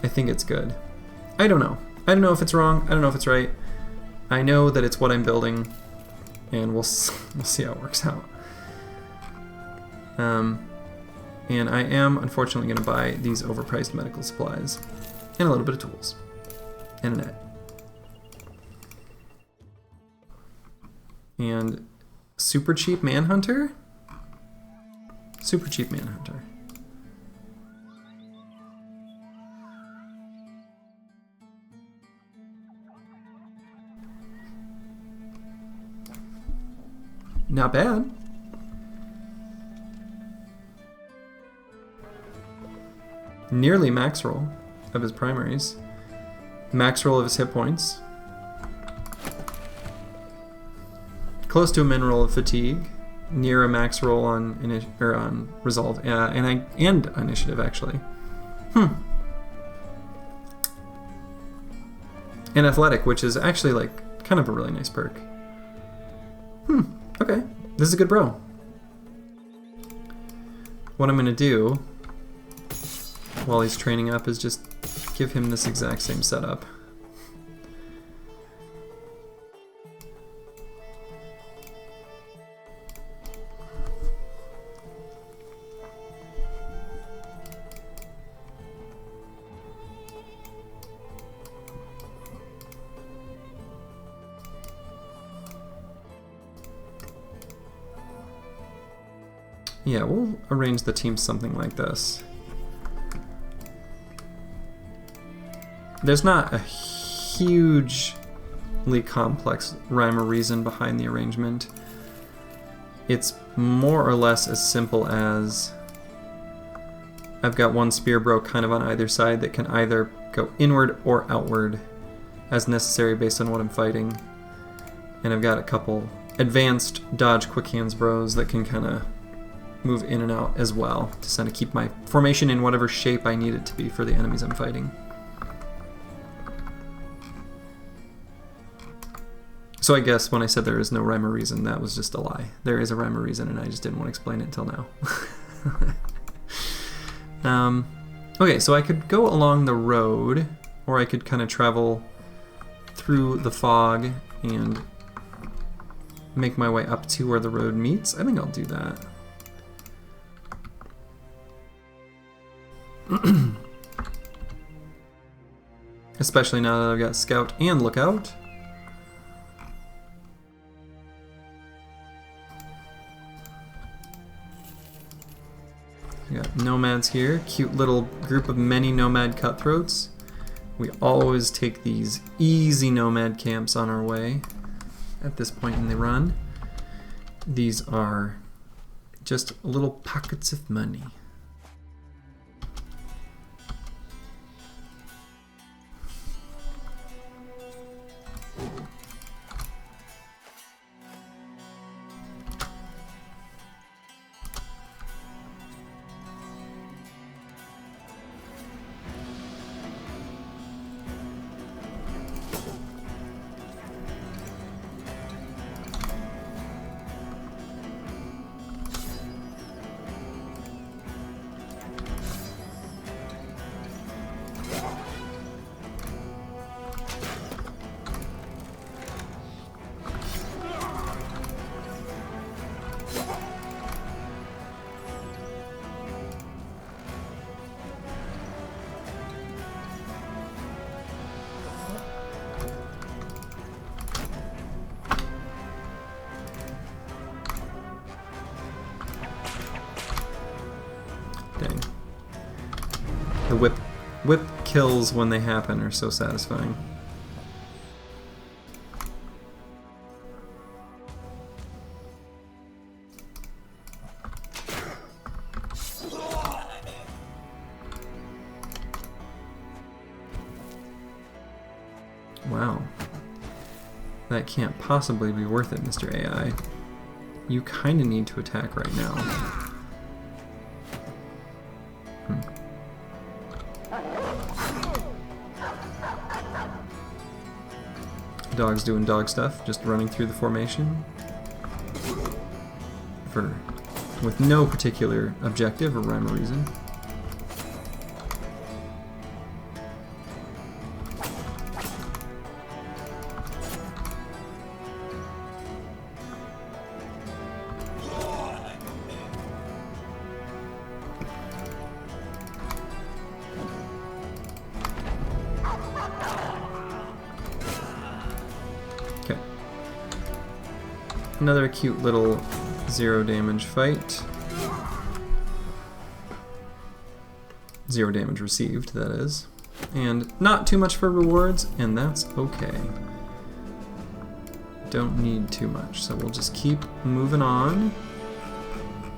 I think it's good. I don't know. I don't know if it's wrong. I don't know if it's right. I know that it's what I'm building, and we'll see how it works out. And I am unfortunately going to buy these overpriced medical supplies and a little bit of tools and a net. And super cheap manhunter? Super cheap manhunter. Not bad. Nearly max roll of his primaries. Max roll of his hit points. Close to a min roll of fatigue. Near a max roll on resolve and initiative actually. And athletic, which is actually like kind of a really nice perk. Okay, this is a good bro. What I'm gonna do while he's training up is just give him this exact same setup. Yeah, we'll arrange the team something like this. There's not a hugely complex rhyme or reason behind the arrangement. It's more or less as simple as I've got one spear bro kind of on either side that can either go inward or outward as necessary based on what I'm fighting. And I've got a couple advanced dodge quick hands bros that can kind of move in and out as well to kind of keep my formation in whatever shape I need it to be for the enemies I'm fighting. So I guess when I said there is no rhyme or reason, that was just a lie. There is a rhyme or reason, and I just didn't want to explain it until now. Okay, so I could go along the road, or I could kind of travel through the fog and make my way up to where the road meets. I think I'll do that. Especially now that I've got Scout and Lookout. We got nomads here, cute little group of many nomad cutthroats. We always take these easy nomad camps on our way at this point in the run. These are just little pockets of money. Dang. The whip kills when they happen are so satisfying. Wow. That can't possibly be worth it, Mr. AI. You kind of need to attack right now. Dog's doing dog stuff, just running through the formation with no particular objective or rhyme or reason. Another cute little 0 damage fight. 0 damage received, that is. And not too much for rewards, and that's okay. Don't need too much, so we'll just keep moving on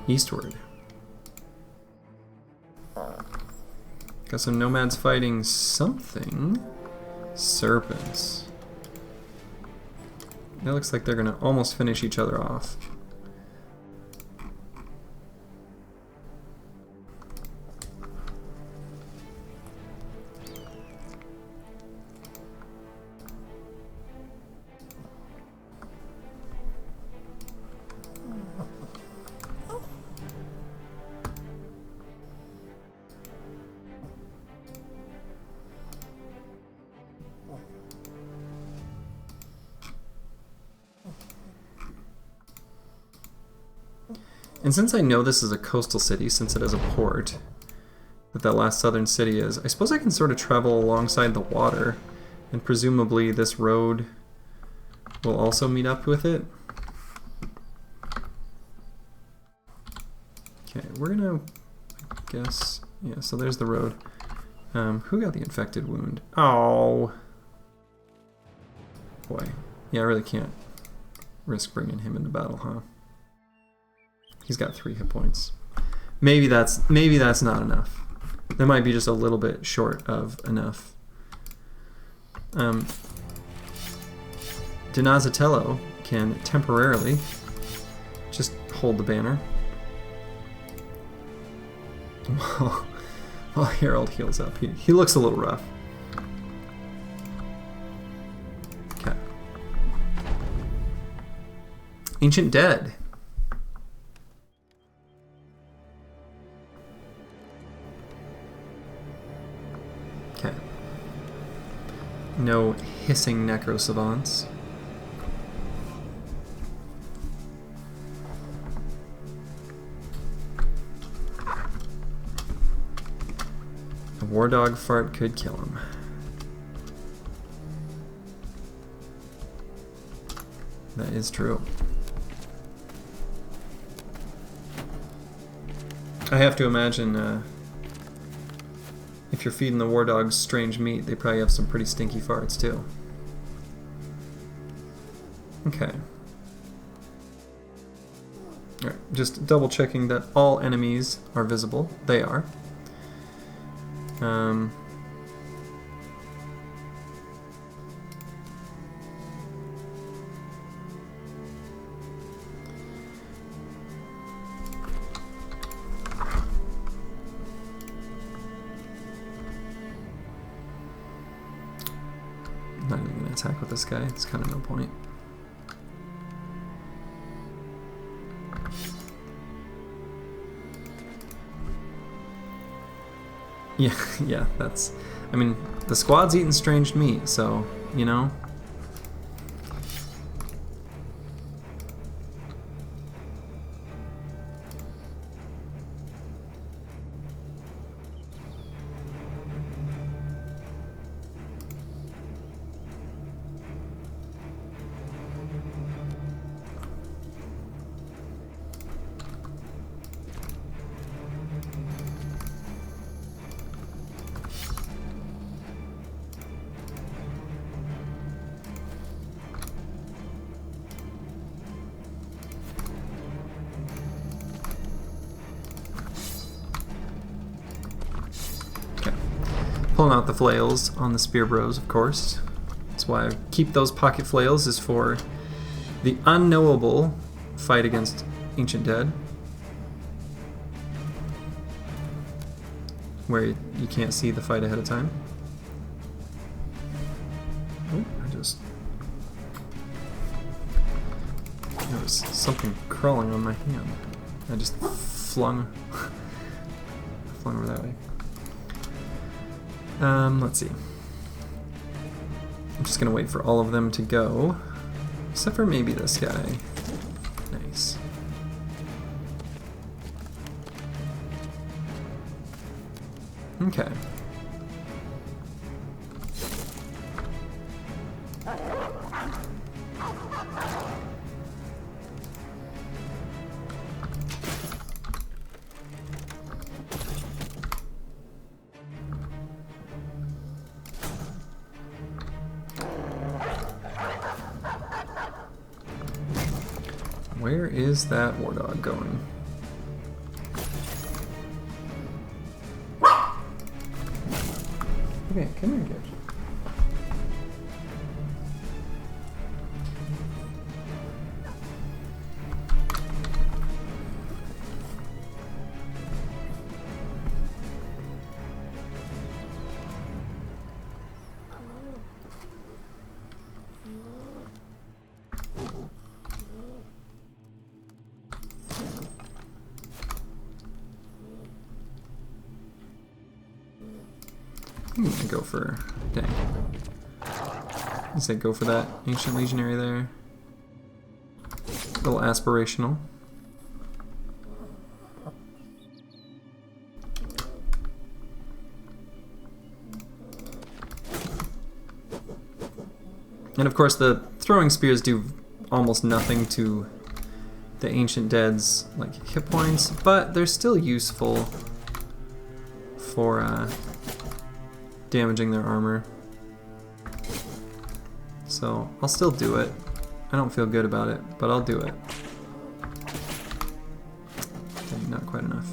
eastward. Got some nomads fighting something. Serpents. It looks like they're going to almost finish each other off. And since I know this is a coastal city, since it is a port, that last southern city is, I suppose I can sort of travel alongside the water, and presumably this road will also meet up with it. Okay, we're gonna, I guess, yeah, so there's the road. Who got the infected wound? Oh! Boy, yeah, I really can't risk bringing him into battle, huh? He's got 3 hit points. Maybe that's not enough. That might be just a little bit short of enough. Donazatello can temporarily just hold the banner while Harold heals up. He looks a little rough. Okay. Ancient Dead. No hissing necro savants. War dog fart could kill him. That is true. I have to imagine if you're feeding the war dogs strange meat, they probably have some pretty stinky farts too. Okay. Alright, just double checking that all enemies are visible. They are. Not even gonna attack with this guy, it's kind of no point. Yeah, that's... I mean, the squad's eating strange meat, so, you know... Pulling out the flails on the spear bros, of course. That's why I keep those pocket flails, is for the unknowable fight against Ancient Dead. Where you can't see the fight ahead of time. Oh, there was something crawling on my hand. I just flung over that way. Let's see. I'm just gonna wait for all of them to go, except for maybe this guy. Nice. Okay. Where is that war dog going? Okay, come here, Gage. I'm gonna go for... dang. I say go for that Ancient Legionary there. A little aspirational. And of course the throwing spears do almost nothing to the Ancient Dead's like hit points, but they're still useful for damaging their armor. So I'll still do it. I don't feel good about it, but I'll do it. Dang, not quite enough.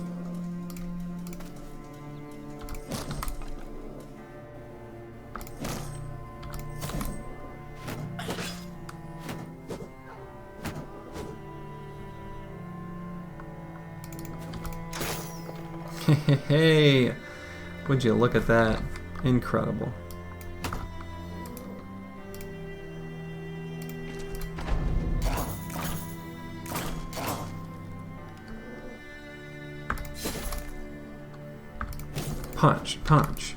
Hey, would you look at that? Incredible. Punch, punch.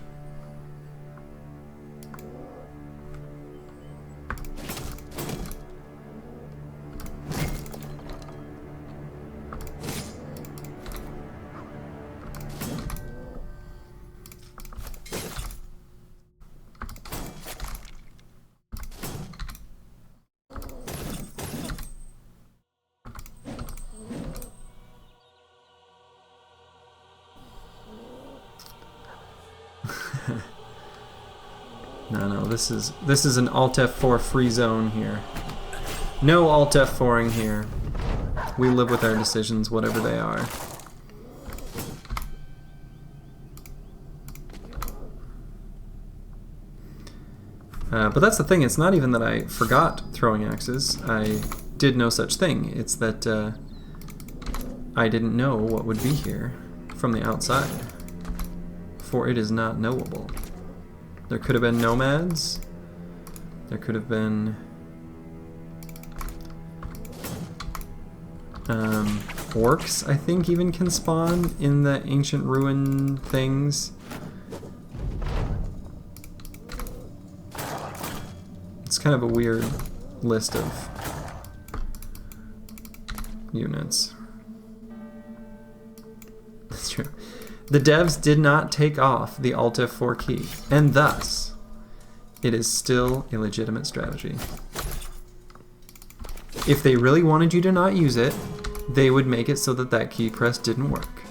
No, this is an Alt F4 free zone here. No Alt F4ing here. We live with our decisions, whatever they are. But that's the thing, it's not even that I forgot throwing axes. I did no such thing. It's that I didn't know what would be here from the outside, for it is not knowable. There could have been nomads. There could have been orcs, I think, even can spawn in the ancient ruin things. It's kind of a weird list of units. That's true. The devs did not take off the Alt F4 key, and thus, it is still a legitimate strategy. If they really wanted you to not use it, they would make it so that that key press didn't work.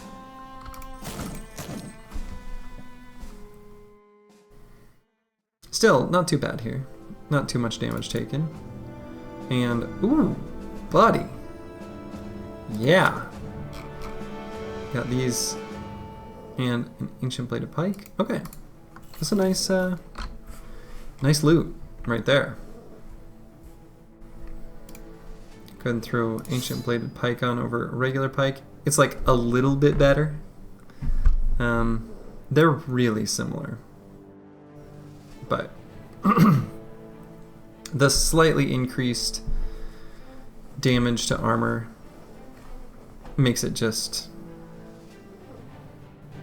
Still, not too bad here. Not too much damage taken. And, ooh, buddy. Yeah. Got these and an ancient bladed pike. Okay. That's a nice, nice loot right there. Go ahead and throw ancient bladed pike on over regular pike. It's like a little bit better. They're really similar. But the slightly increased damage to armor makes it just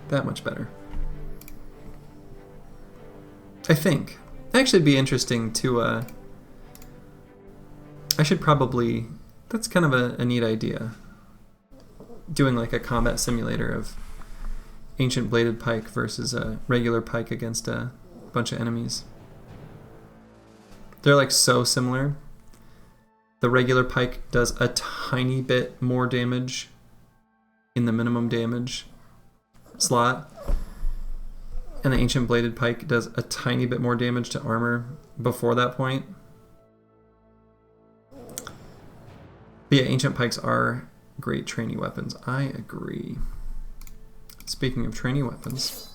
that much better. I think. Actually, it'd be interesting to, I should probably, that's kind of a neat idea. Doing like a combat simulator of ancient bladed pike versus a regular pike against a bunch of enemies. They're like so similar. The regular pike does a tiny bit more damage in the minimum damage slot, and the ancient bladed pike does a tiny bit more damage to armor before that point. But yeah, ancient pikes are great trainee weapons. I agree. Speaking of trainee weapons,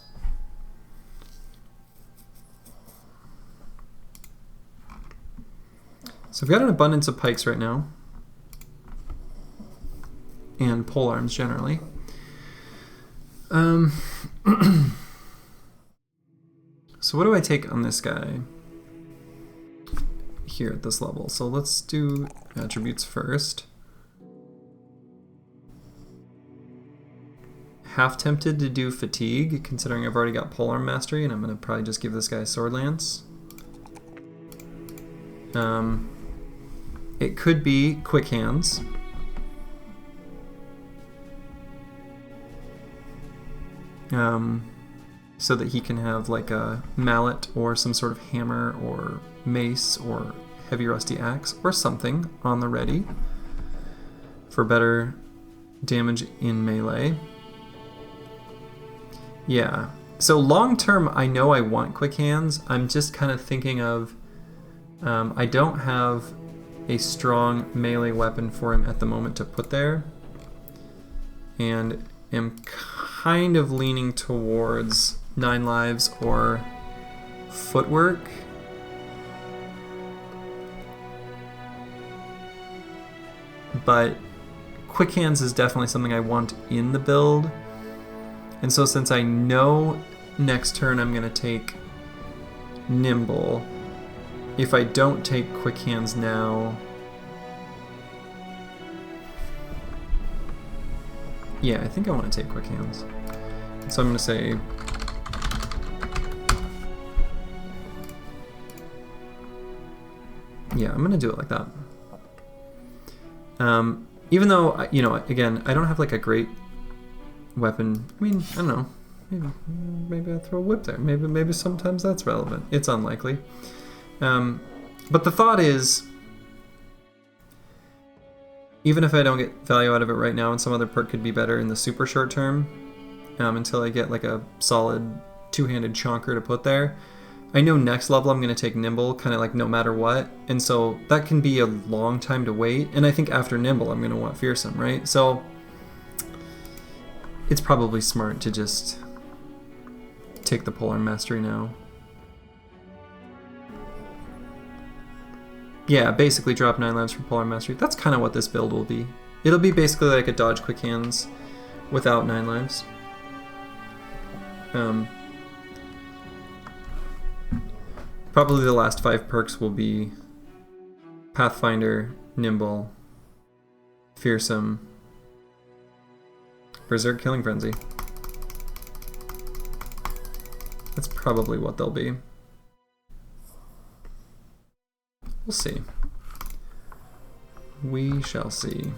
so I've got an abundance of pikes right now, and polearms generally. So what do I take on this guy here at this level? So let's do attributes first. Half tempted to do fatigue, considering I've already got polearm mastery, and I'm going to probably just give this guy sword lance. It could be quick hands. So that he can have like a mallet or some sort of hammer or mace or heavy rusty axe or something on the ready for better damage in melee. Yeah, so long term I know I want quick hands. I'm just kind of thinking of I don't have a strong melee weapon for him at the moment to put there, and am kind of leaning towards 9 lives or footwork. But quick hands is definitely something I want in the build, and so since I know next turn I'm going to take nimble, if I don't take quick hands now, yeah, I think I want to take quick hands. So I'm going to say yeah, I'm going to do it like that. Even though, you know, again, I don't have like a great weapon. I mean, I don't know. Maybe I throw a whip there. Maybe sometimes that's relevant. It's unlikely. But the thought is, even if I don't get value out of it right now, and some other perk could be better in the super short term, until I get like a solid two-handed chonker to put there. I know next level I'm going to take Nimble, kind of like no matter what, and so that can be a long time to wait, and I think after Nimble I'm going to want Fearsome, right? So it's probably smart to just take the Polearm Mastery now. Yeah, basically drop 9 lives from Polearm Mastery. That's kind of what this build will be. It'll be basically like a dodge quick hands without 9 lives. Probably the last 5 perks will be Pathfinder, Nimble, Fearsome, Berserk, Killing Frenzy. That's probably what they'll be. We'll see. We shall see.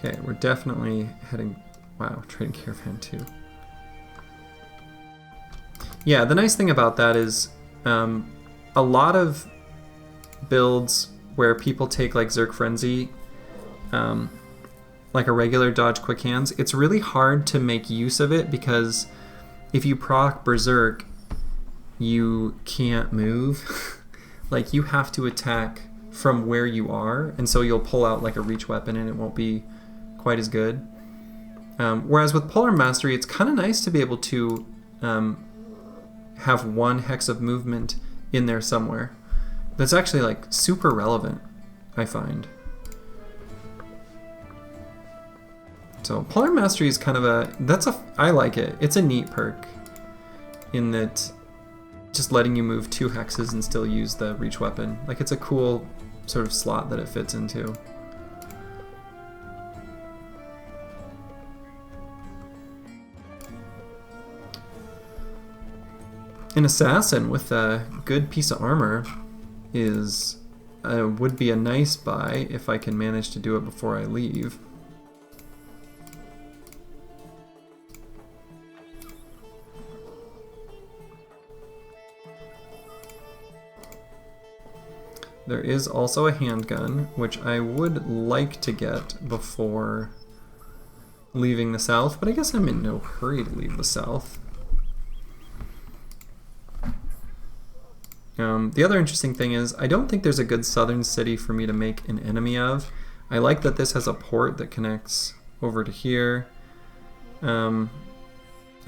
Okay, we're definitely heading... Wow, trading caravan too. Yeah, the nice thing about that is a lot of builds where people take like Zerk Frenzy, like a regular dodge quick hands, it's really hard to make use of it because if you proc Berserk, you can't move. Like you have to attack from where you are, and so you'll pull out like a reach weapon and it won't be quite as good. Whereas with Polearm Mastery, it's kind of nice to be able to have 1 hex of movement in there somewhere. That's actually like super relevant, I find. So Polearm Mastery is kind of I like it. It's a neat perk in that just letting you move 2 hexes and still use the reach weapon. Like it's a cool sort of slot that it fits into. An assassin with a good piece of armor is would be a nice buy if I can manage to do it before I leave. There is also a handgun, which I would like to get before leaving the south, but I guess I'm in no hurry to leave the south. The other interesting thing is, I don't think there's a good southern city for me to make an enemy of. I like that this has a port that connects over to here. I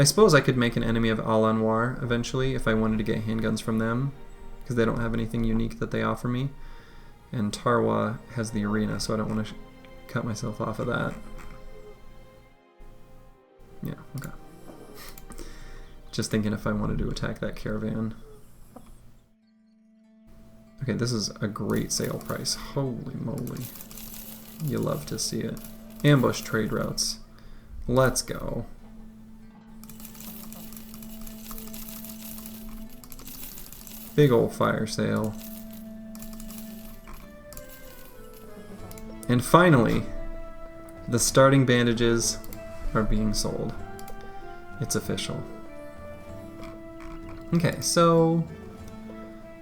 suppose I could make an enemy of Al-Anwar eventually if I wanted to get handguns from them, because they don't have anything unique that they offer me. And Tarwa has the arena, so I don't want to cut myself off of that. Yeah, okay. Just thinking if I wanted to attack that caravan. Okay, this is a great sale price. Holy moly. You love to see it. Ambush trade routes. Let's go. Big old fire sale. And finally, the starting bandages are being sold. It's official. Okay, so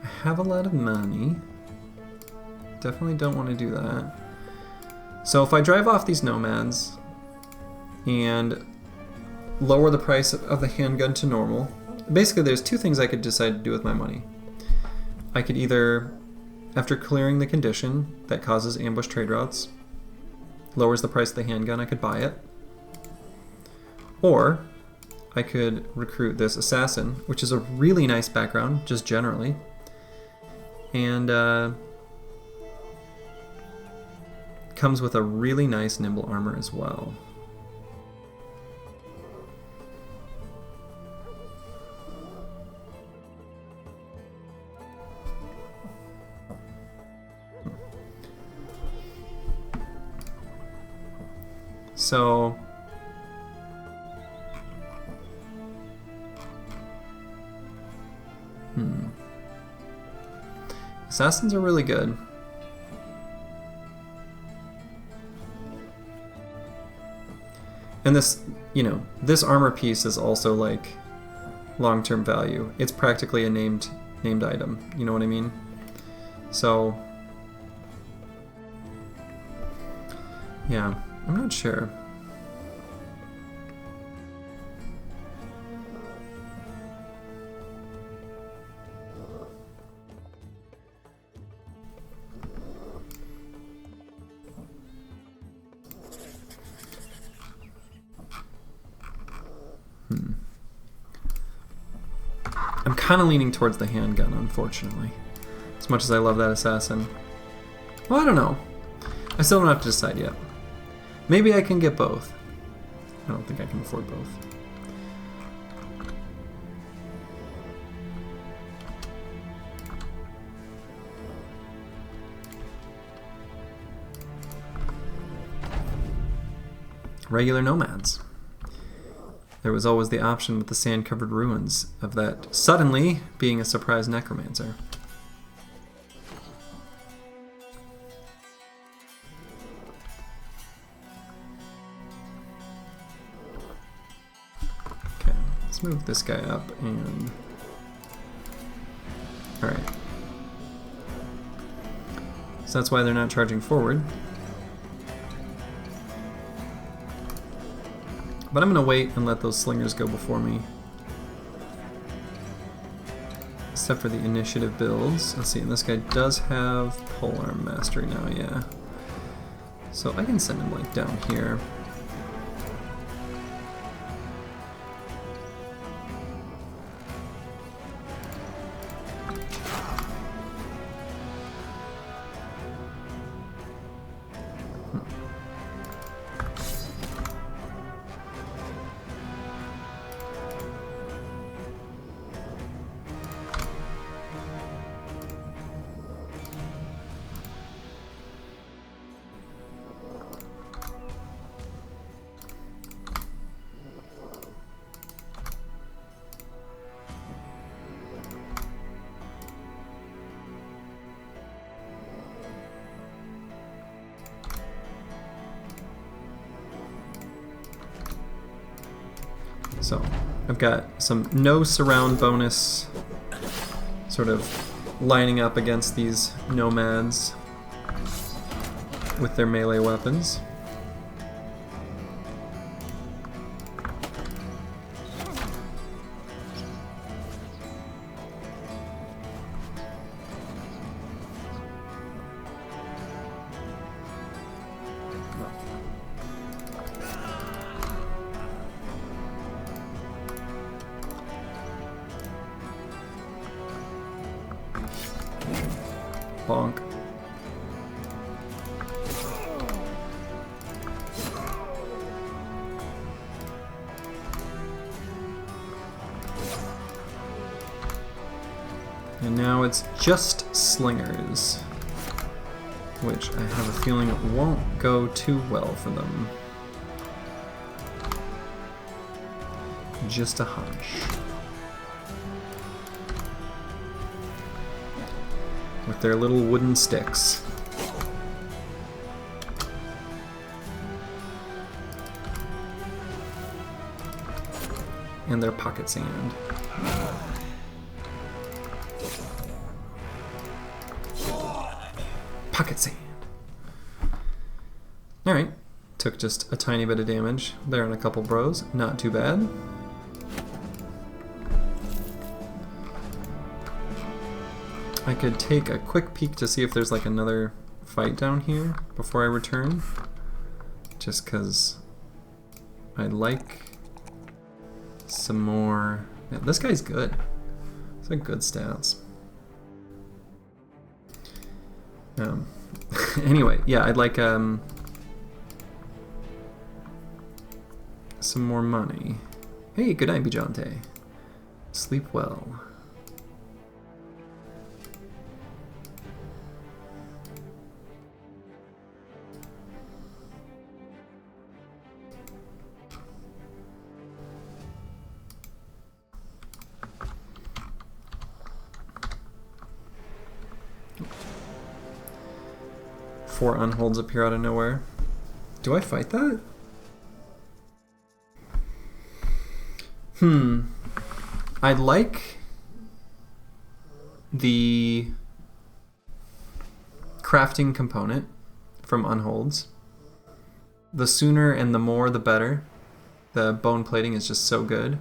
I have a lot of money. Definitely don't want to do that. So if I drive off these nomads and lower the price of the handgun to normal, basically there's 2 things I could decide to do with my money. I could either, after clearing the condition that causes ambush trade routes, lowers the price of the handgun, I could buy it. Or I could recruit this assassin, which is a really nice background, just generally. And comes with a really nice nimble armor as well. So assassins are really good. And this, you know, this armor piece is also like long-term value. It's practically a named item. You know what I mean? So, yeah, I'm not sure. I'm kind of leaning towards the handgun, unfortunately. As much as I love that assassin. Well, I don't know. I still don't have to decide yet. Maybe I can get both. I don't think I can afford both. Regular nomads. There was always the option with the sand-covered ruins of that suddenly being a surprise necromancer. Okay, let's move this guy up and... Alright. So that's why they're not charging forward. But I'm going to wait and let those slingers go before me. Except for the initiative builds. Let's see, and this guy does have polearm mastery now, yeah. So I can send him like down here. So I've got some no surround bonus sort of lining up against these nomads with their melee weapons. Bonk. And now it's just slingers, which I have a feeling it won't go too well for them. Just a hunch. With their little wooden sticks. And their pocket sand. Pocket sand. Alright, took just a tiny bit of damage there on a couple bros, not too bad. I could take a quick peek to see if there's like another fight down here before I return. Just because I'd like some more... Yeah, this guy's good. These are good stats. Anyway, yeah, I'd like some more money. Hey, good night, Bijante. Sleep well. Four unholds appear out of nowhere. Do I fight that? I like the crafting component from Unholds. The sooner and the more the better. The bone plating is just so good.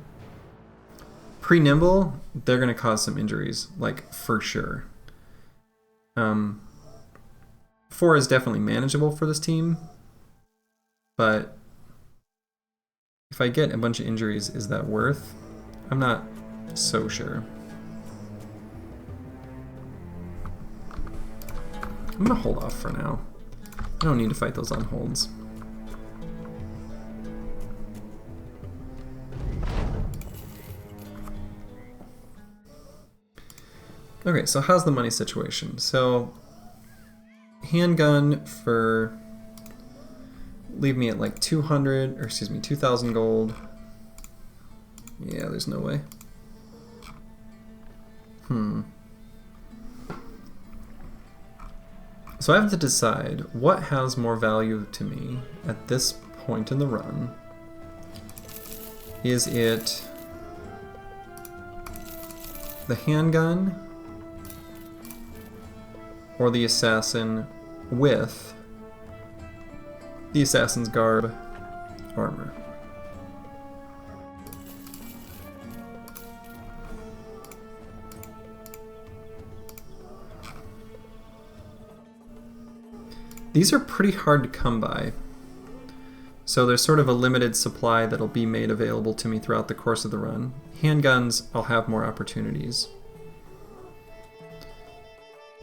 Pre-nimble, they're going to cause some injuries, like for sure. 4 is definitely manageable for this team, but if I get a bunch of injuries, is that worth? I'm not so sure. I'm going to hold off for now. I don't need to fight those Unholds. Okay, so how's the money situation? So, handgun for, leave me at like 2,000 gold. Yeah, there's no way. So I have to decide what has more value to me at this point in the run. Is it the handgun or the assassin with the assassin's garb armor? These are pretty hard to come by, so there's sort of a limited supply that'll be made available to me throughout the course of the run. Handguns, I'll have more opportunities.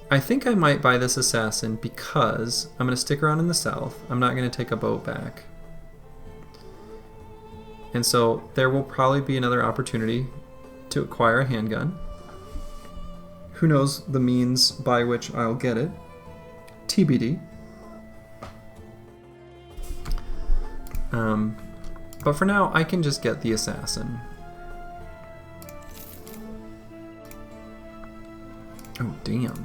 I think I might buy this assassin because I'm going to stick around in the south. I'm not going to take a boat back. And so there will probably be another opportunity to acquire a handgun. Who knows the means by which I'll get it. TBD. But for now, I can just get the assassin. Oh, damn.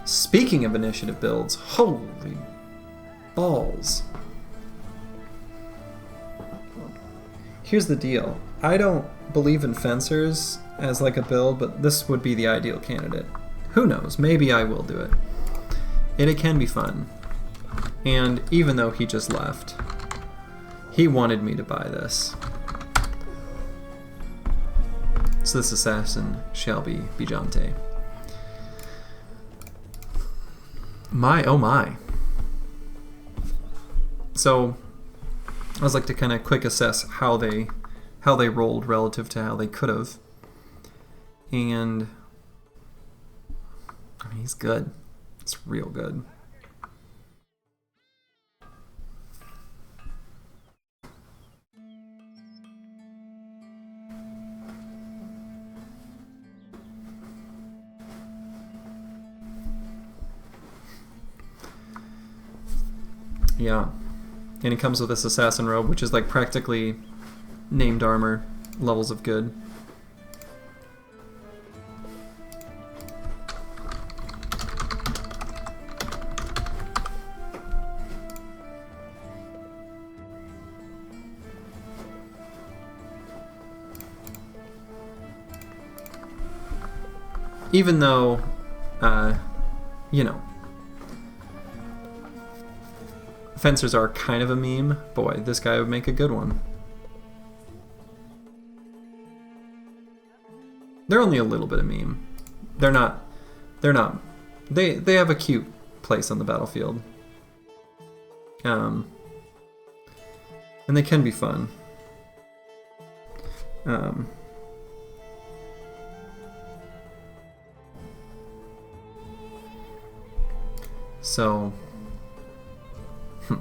Speaking of initiative builds, holy balls. Here's the deal. I don't believe in fencers as like a build, but this would be the ideal candidate. Who knows? Maybe I will do it. It can be fun. And even though he just left, he wanted me to buy this. So this assassin shall be Bijante. My, oh my. So, I was like to kind of quick assess how they rolled relative to how they could have. And, I mean, he's good. It's real good. Yeah, and it comes with this assassin robe, which is like practically named armor levels of good. Even though, you know, fencers are kind of a meme. Boy, this guy would make a good one. They're only a little bit of meme. They're not, they have a cute place on the battlefield. And they can be fun. So, I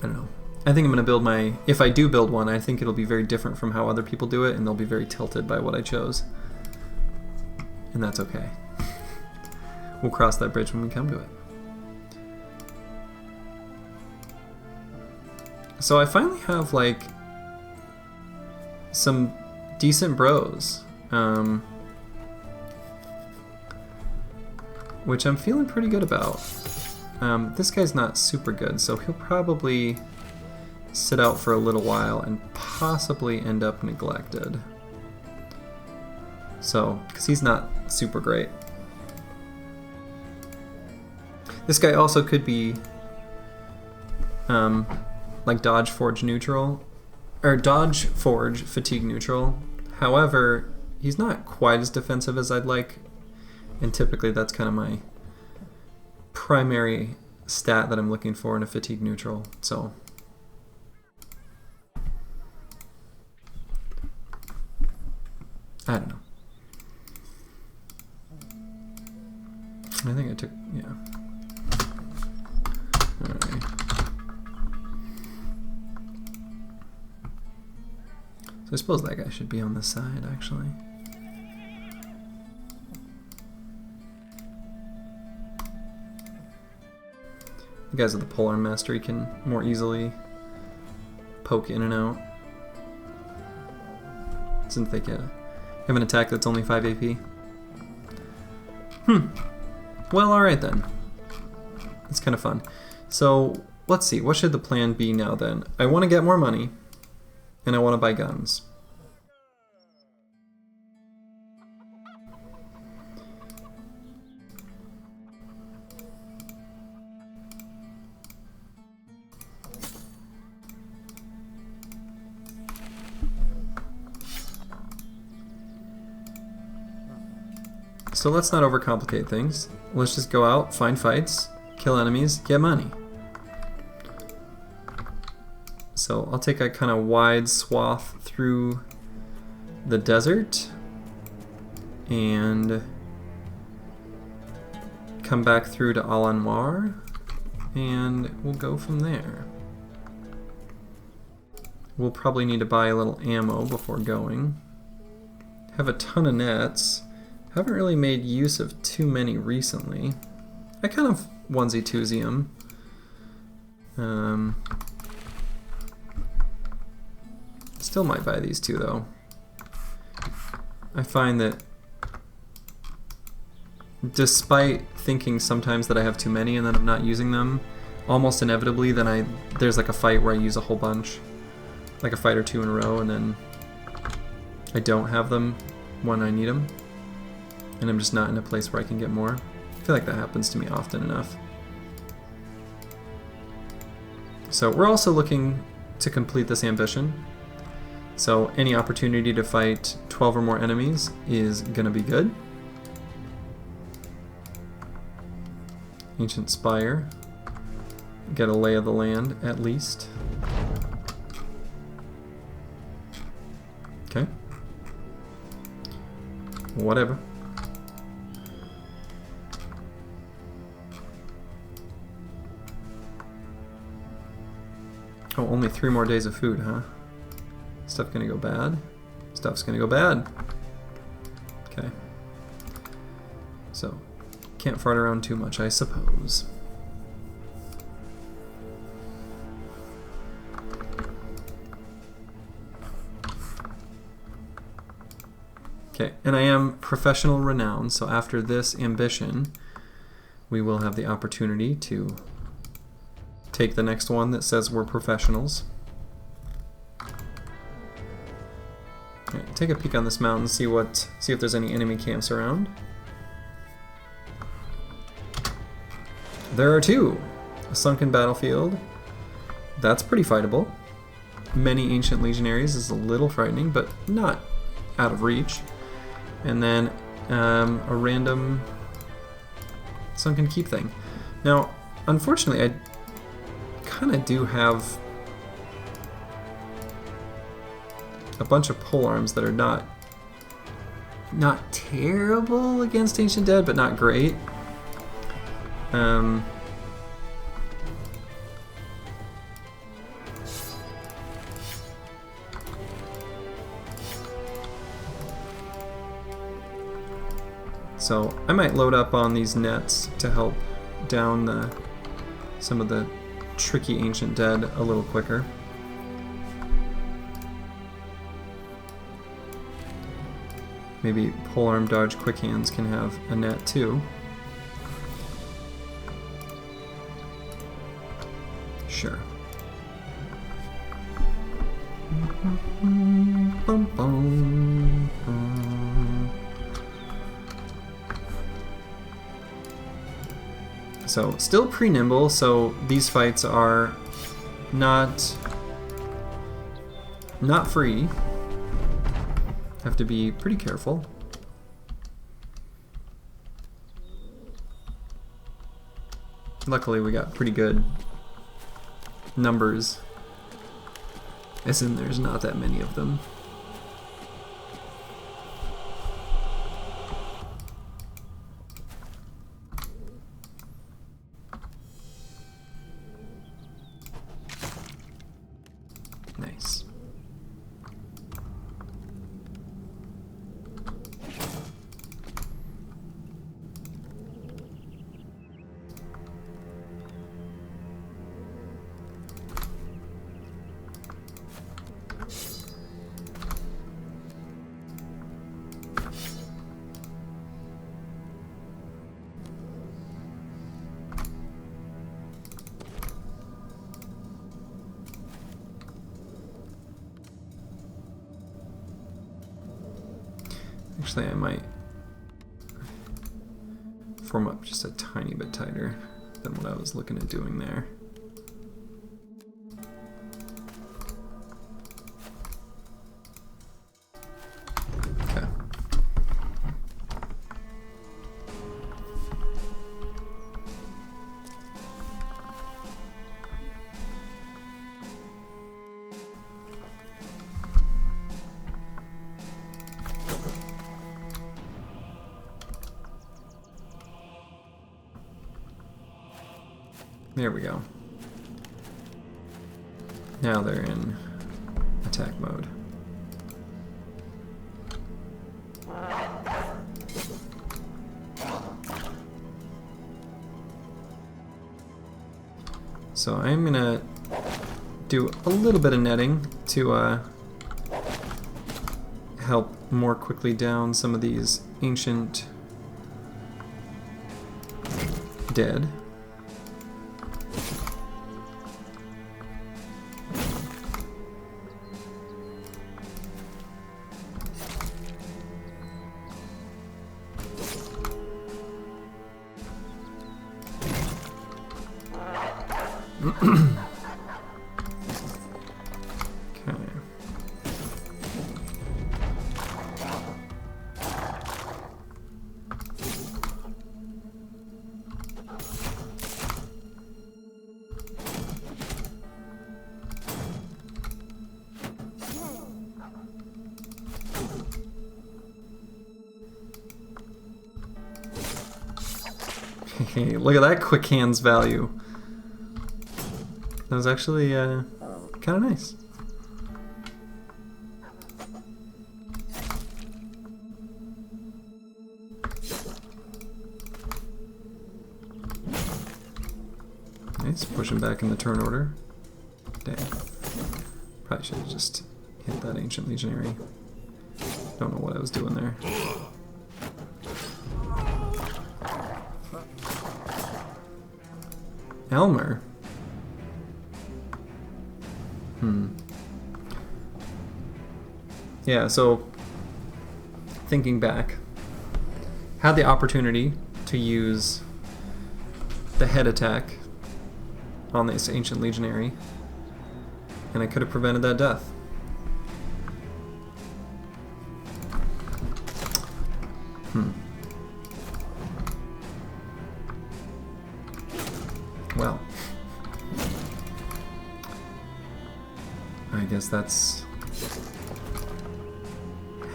don't know. I think I'm going to build my... If I do build one, I think it'll be very different from how other people do it, and they'll be very tilted by what I chose. And that's okay. We'll cross that bridge when we come to it. So I finally have, like, some decent bros. Which I'm feeling pretty good about. This guy's not super good, so he'll probably sit out for a little while and possibly end up neglected. So, because he's not super great. This guy also could be like dodge, forge neutral, or dodge, forge, fatigue neutral. However, he's not quite as defensive as I'd like, and typically that's kind of my primary stat that I'm looking for in a fatigue neutral. So I don't know. I think I took, yeah. Alright. So I suppose that guy should be on this side, actually. The guys with the polearm mastery can more easily poke in and out, since they have an attack that's only 5 AP. Well, alright then. It's kind of fun. So, let's see, what should the plan be now then? I want to get more money, and I want to buy guns. So let's not overcomplicate things. Let's just go out, find fights, kill enemies, get money. So I'll take a kind of wide swath through the desert and come back through to Al-Anwar, and we'll go from there. We'll probably need to buy a little ammo before going. Have a ton of nets. Haven't really made use of too many recently. I kind of onesie-twosie them. Still might buy these two though. I find that despite thinking sometimes that I have too many and that I'm not using them, almost inevitably then there's like a fight where I use a whole bunch, like a fight or two in a row, and then I don't have them when I need them. And I'm just not in a place where I can get more. I feel like that happens to me often enough. So we're also looking to complete this ambition. So any opportunity to fight 12 or more enemies is gonna be good. Ancient Spire. Get a lay of the land at least. Okay. Whatever. Oh, only 3 more days of food, huh? Stuff gonna go bad? Stuff's gonna go bad. Okay. So, can't fart around too much, I suppose. Okay, and I am professional renowned, so after this ambition, we will have the opportunity to take the next one that says we're professionals. Right, take a peek on this mountain, see if there's any enemy camps around. There are 2. A sunken battlefield. That's pretty fightable. Many ancient legionaries is a little frightening, but not out of reach. And then a random sunken keep thing. Now, unfortunately, I kind of do have a bunch of polearms that are not terrible against Ancient Dead, but not great. So I might load up on these nets to help down some of the tricky Ancient Dead a little quicker. Maybe polearm dodge quick hands can have a net too. Sure. So, still pre-nimble, so these fights are not free. Have to be pretty careful. Luckily, we got pretty good numbers, as in there's not that many of them. Nice. Actually, I might form up just a tiny bit tighter than what I was looking at doing there. Okay. There we go. Now they're in attack mode. So I'm gonna do a little bit of netting to help more quickly down some of these ancient dead. Hey, look at that quick hands value. That was actually kind of nice. Nice, pushing back in the turn order. Dang. Probably should have just hit that ancient legionary. Don't know what I was doing there. Elmer? Yeah, so thinking back, had the opportunity to use the head attack on this ancient legionary, and I could have prevented that death. Well, I guess that's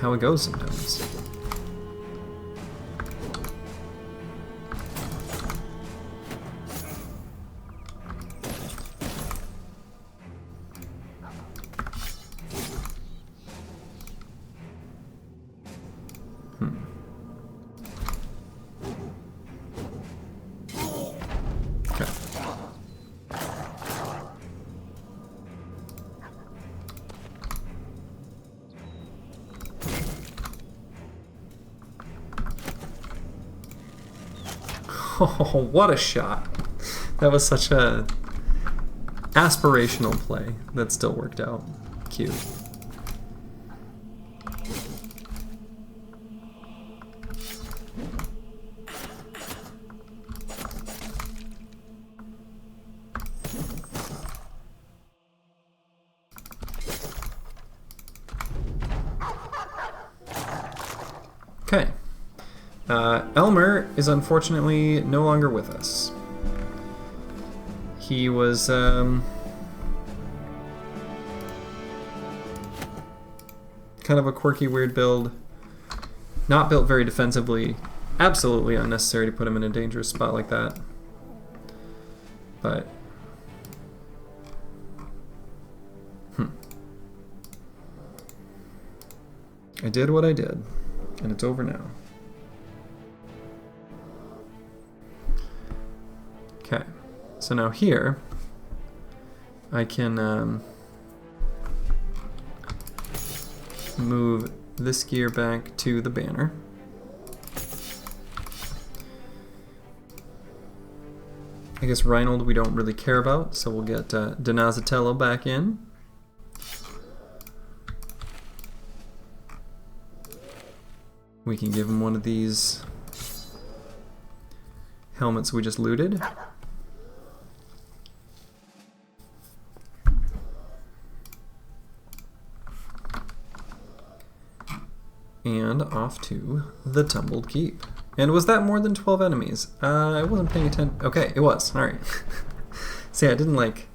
how it goes sometimes. Oh, what a shot. That was such a aspirational play that still worked out. Cute. Elmer is unfortunately no longer with us. He was kind of a quirky, weird build. Not built very defensively. Absolutely unnecessary to put him in a dangerous spot like that. But I did what I did, and it's over now. Okay, so now here I can move this gear back to the banner. I guess Reinhold we don't really care about, so we'll get Donazitello back in. We can give him one of these helmets we just looted. And off to the Tumbled Keep. And was that more than 12 enemies? I wasn't paying attention. Okay, it was. Alright. See, I didn't like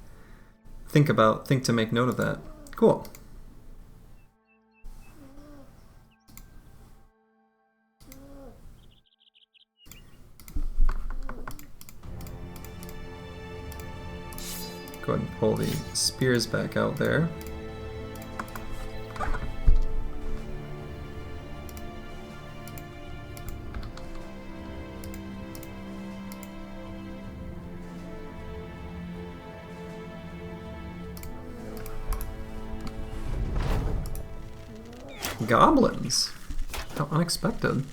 think to make note of that. Cool. Go ahead and pull the spears back out there. Goblins. How unexpected.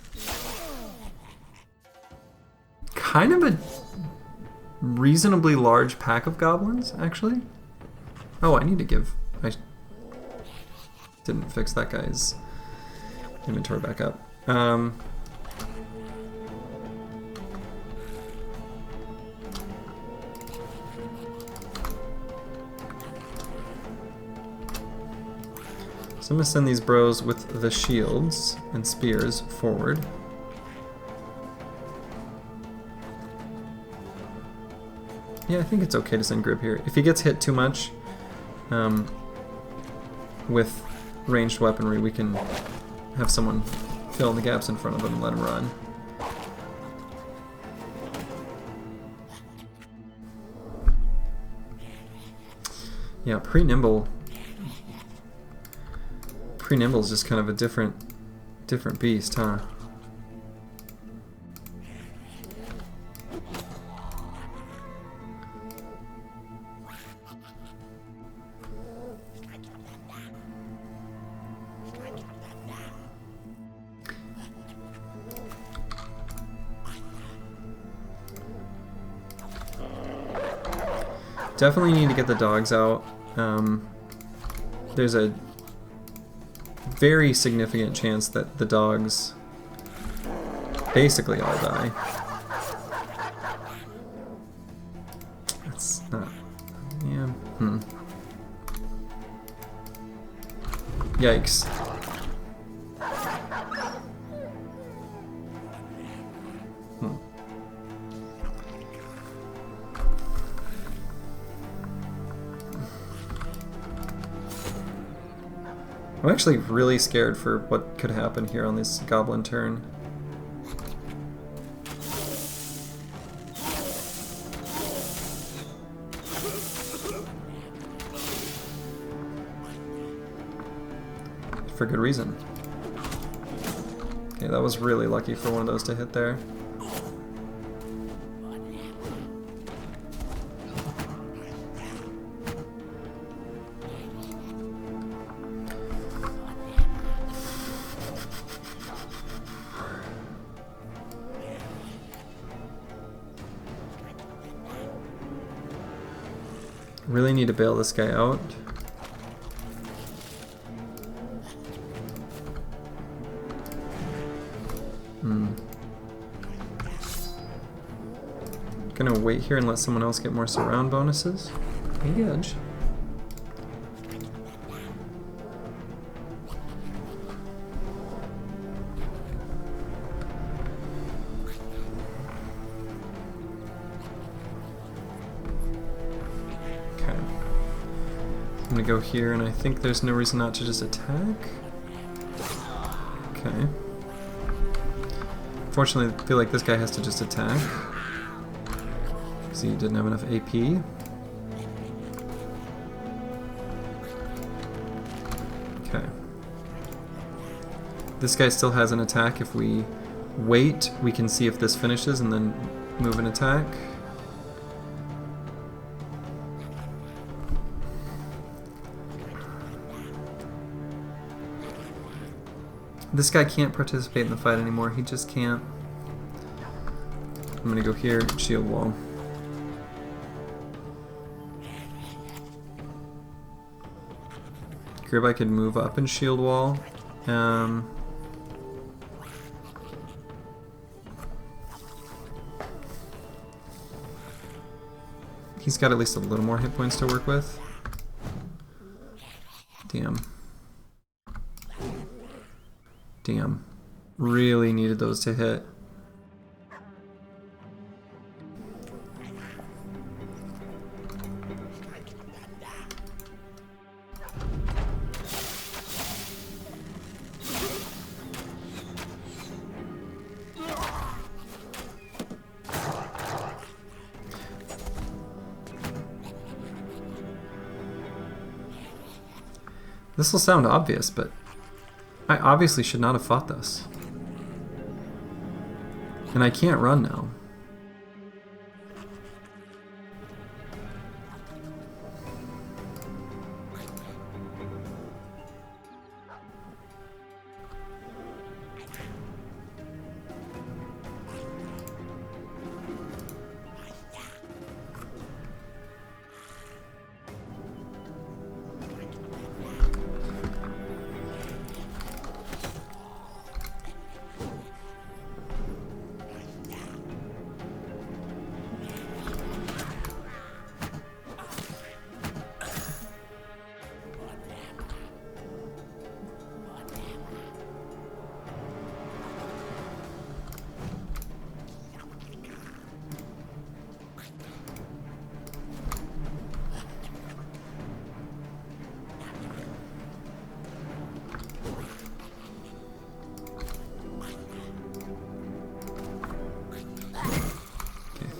Kind of a reasonably large pack of goblins, actually. Oh, I need to give... I didn't fix that guy's inventory back up. So I'm going to send these bros with the shields and spears forward. Yeah, I think it's okay to send Grib here. If he gets hit too much with ranged weaponry, we can have someone fill in the gaps in front of him and let him run. Yeah, pre-nimble is just kind of a different beast, huh? Definitely need to get the dogs out. There's a very significant chance that the dogs basically all die. That's not... yeah, Yikes. I'm actually really scared for what could happen here on this goblin turn. For good reason. Okay, that was really lucky for one of those to hit there. Really need to bail this guy out. Gonna wait here and let someone else get more surround bonuses. Engage. gonna go here, and I think there's no reason not to just attack. Okay. Fortunately, I feel like this guy has to just attack, because he didn't have enough AP. Okay. This guy still has an attack. If we wait, we can see if this finishes and then move an attack. This guy can't participate in the fight anymore. He just can't. I'm gonna go here, shield wall. Hereby could move up and shield wall. He's got at least a little more hit points to work with. Damn. Damn. Really needed those to hit. This will sound obvious, but I obviously should not have fought this. And I can't run now.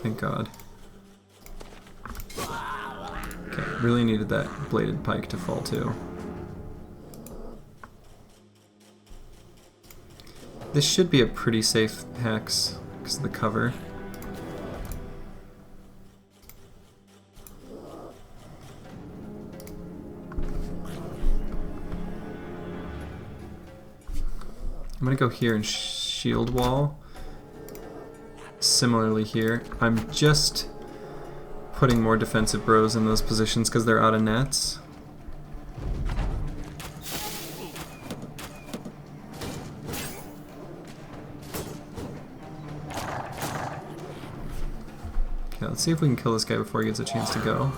Thank God. Okay, really needed that bladed pike to fall too. This should be a pretty safe hex because of the cover. I'm gonna go here and shield wall. Similarly here, I'm just putting more defensive bros in those positions because they're out of nets. Okay, let's see if we can kill this guy before he gets a chance to go.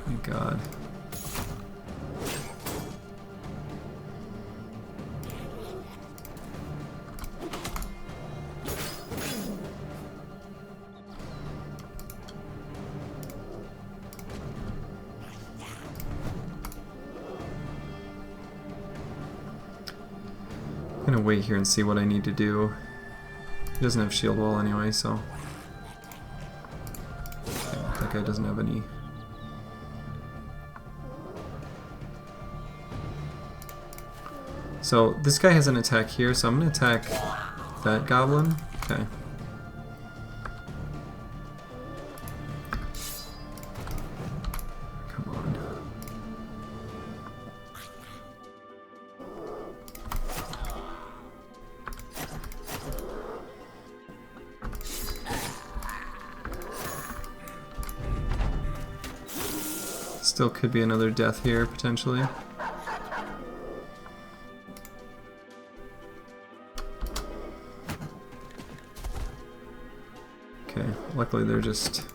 Thank God. I'm gonna wait here and see what I need to do. He doesn't have shield wall anyway, so okay, that guy doesn't have any. So this guy has an attack here, so I'm gonna attack that goblin. Okay. Still could be another death here, potentially. Okay, luckily they're just...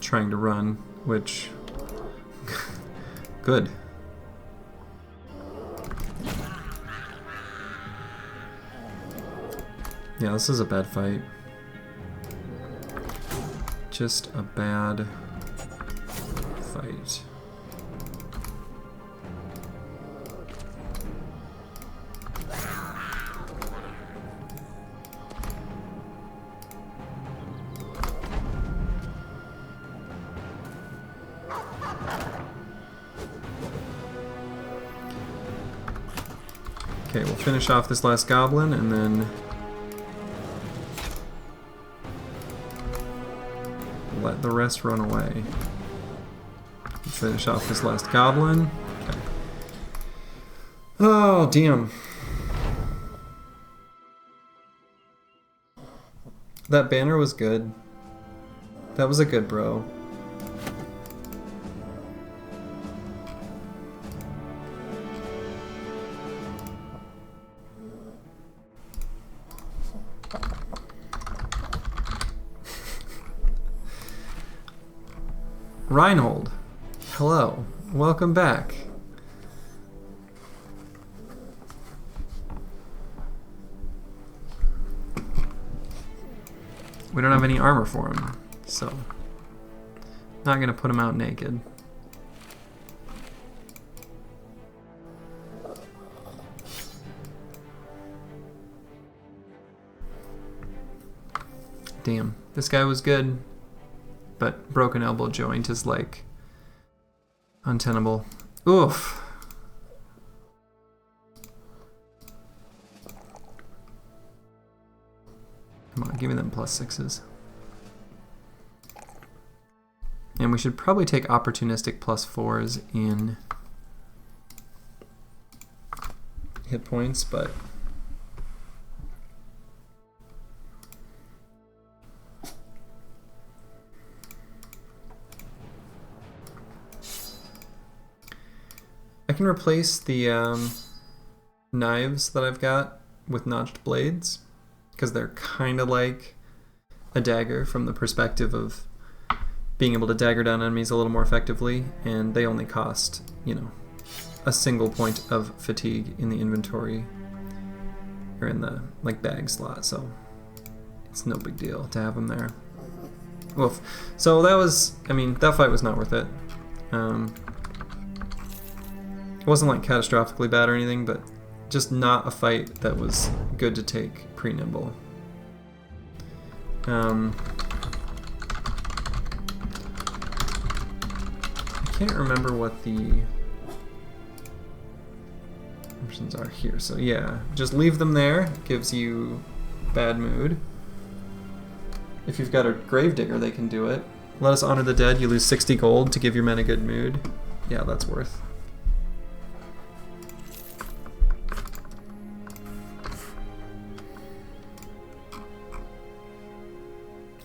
trying to run, which... good. Yeah, this is a bad fight. Just a bad fight. Okay, we'll finish off this last goblin and then let the rest run away. Finish off this last goblin. Okay. Oh, damn. That banner was good. That was a good bro. Reinhold, hello, welcome back. We don't have any armor for him, so not gonna put him out naked. Damn, this guy was good. But broken elbow joint is like untenable. Oof. Come on, give me them +6s. And we should probably take opportunistic +4s in hit points, but I can replace the knives that I've got with notched blades because they're kind of like a dagger from the perspective of being able to dagger down enemies a little more effectively, and they only cost, you know, a single point of fatigue in the inventory or in the like bag slot, so it's no big deal to have them there. Oof. So that was, I mean, that fight was not worth it. It wasn't like catastrophically bad or anything, but just not a fight that was good to take pre-nimble. I can't remember what the options are here, so yeah, just leave them there. It gives you bad mood. If you've got a gravedigger, they can do it. Let us honor the dead. You lose 60 gold to give your men a good mood. Yeah, that's worth.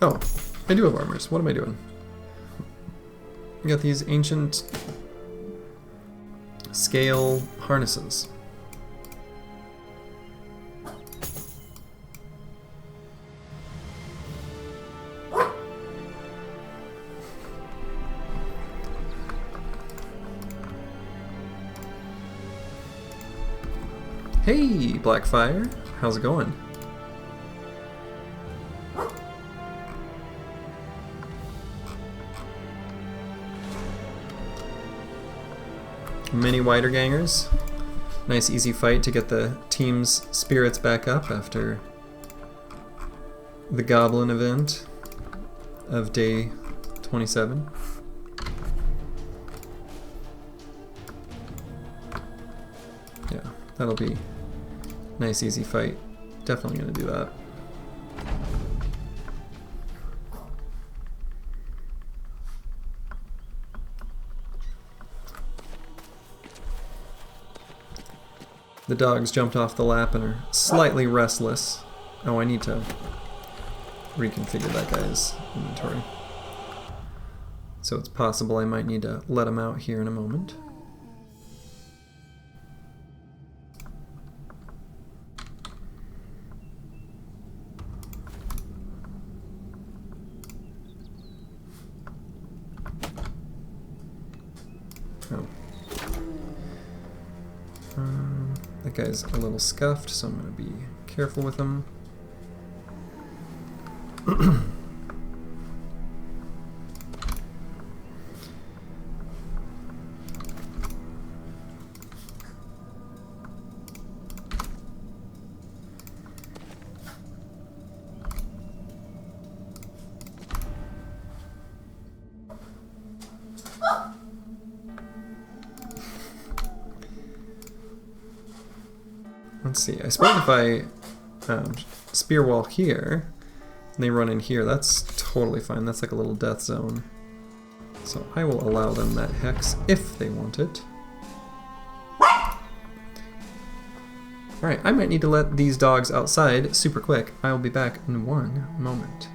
Oh, I do have armors. What am I doing? We got these ancient scale harnesses. Hey, Blackfire. How's it going? Mini wiedergangers. Nice easy fight to get the team's spirits back up after the Goblin event of day 27. Yeah, that'll be a nice easy fight. Definitely gonna do that. The dogs jumped off the lap and are slightly restless. Oh, I need to reconfigure that guy's inventory. So it's possible I might need to let him out here in a moment. Oh. That guy's a little scuffed, so I'm going to be careful with him. Let's see. I suppose if I spear wall here, and they run in here, that's totally fine. That's like a little death zone. So I will allow them that hex if they want it. Alright, I might need to let these dogs outside super quick. I will be back in 1 moment.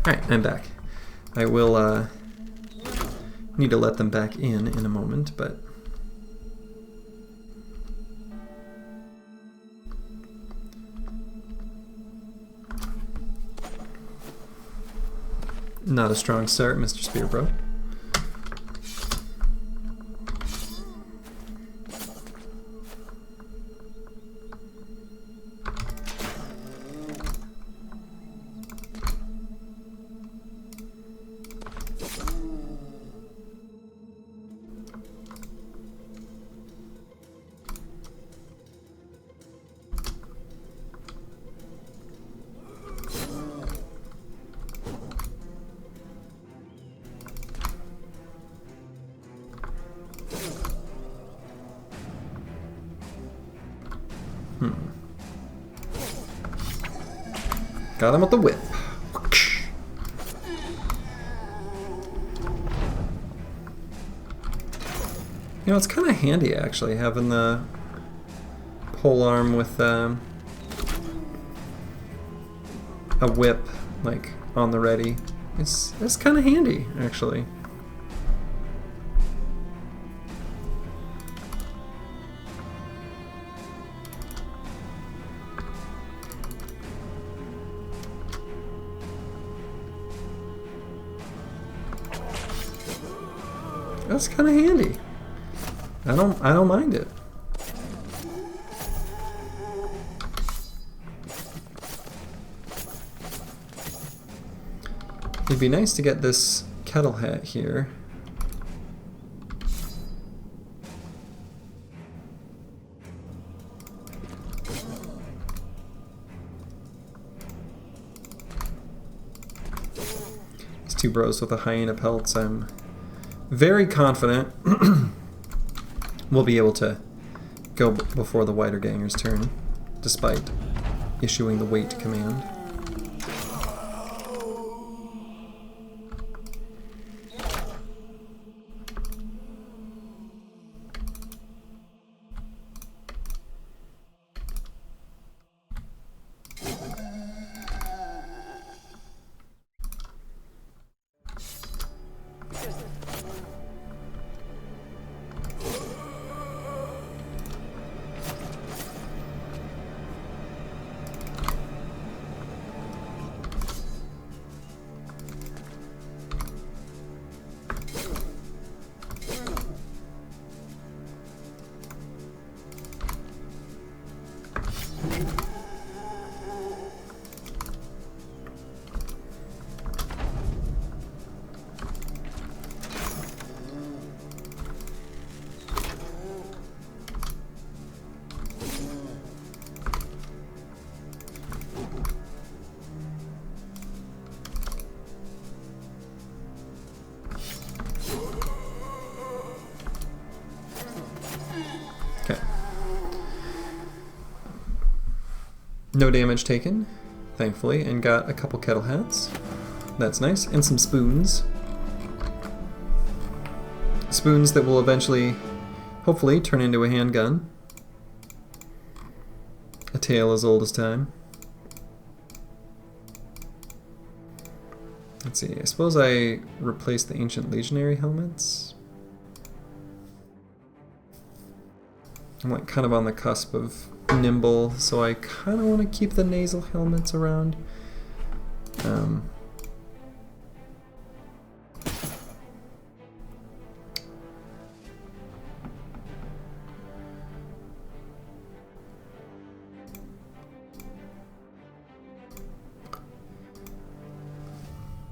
Alright, I'm back. I will need to let them back in a moment, but not a strong start, Mr. Spearbro. Got him with the whip. You know, it's kind of handy actually having the pole arm with a whip like on the ready. It's kind of handy actually. That's kind of handy. I don't mind it. It'd be nice to get this kettle hat here. These two bros with the hyena pelts, I'm very confident we'll be able to go before the wiederganger's turn, despite issuing the wait command. No damage taken, thankfully, and got a couple kettle hats. That's nice, and some spoons. Spoons that will eventually, hopefully, turn into a handgun. A tale as old as time. Let's see, I suppose I replaced the ancient legionary helmets. I'm like kind of on the cusp of nimble, so I kind of want to keep the nasal helmets around.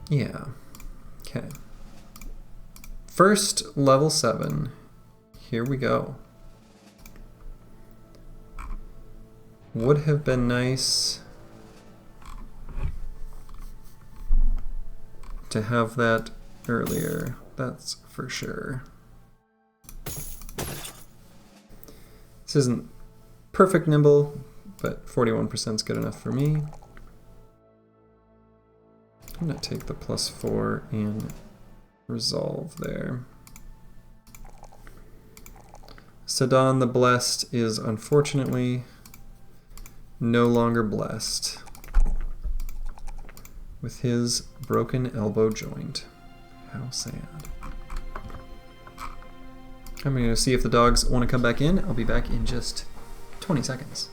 Yeah. Okay. First, level 7. Here we go. Would have been nice to have that earlier, that's for sure. This isn't perfect nimble, but 41% is good enough for me. I'm going to take the +4 and resolve there. Sedan the Blessed is unfortunately no longer blessed with his broken elbow joint. How sad. I'm going to see if the dogs want to come back in. I'll be back in just 20 seconds.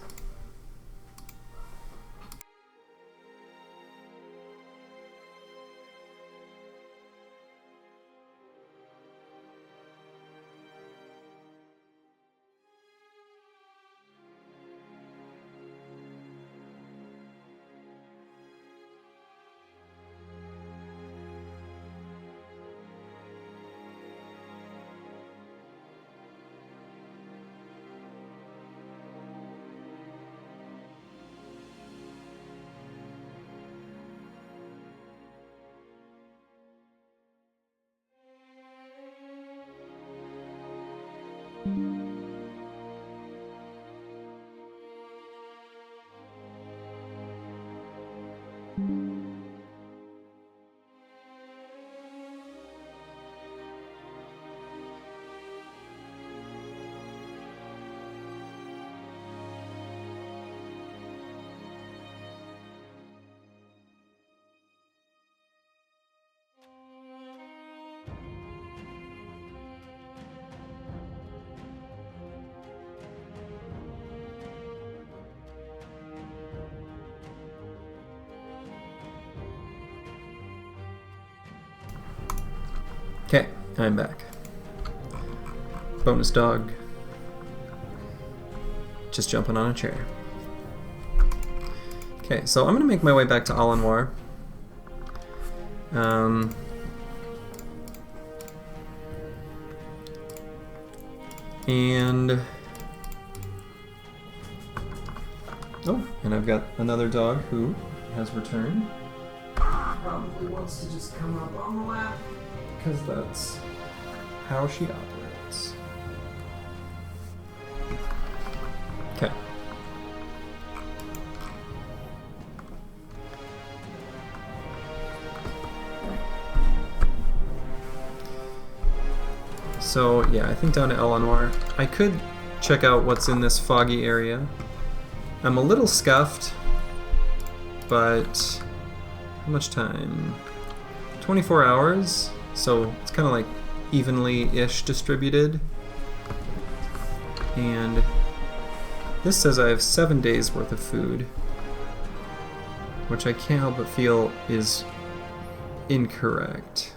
Okay, I'm back. Bonus dog. Just jumping on a chair. Okay, so I'm gonna make my way back to Al-Anwar. And I've got another dog who has returned. Probably wants to just come up on the lap, because that's how she operates. Okay. So yeah, I think down to Al-Anwar. I could check out what's in this foggy area. I'm a little scuffed, but how much time? 24 hours, so it's kind of like evenly-ish distributed. And this says I have 7 days worth of food, which I can't help but feel is incorrect.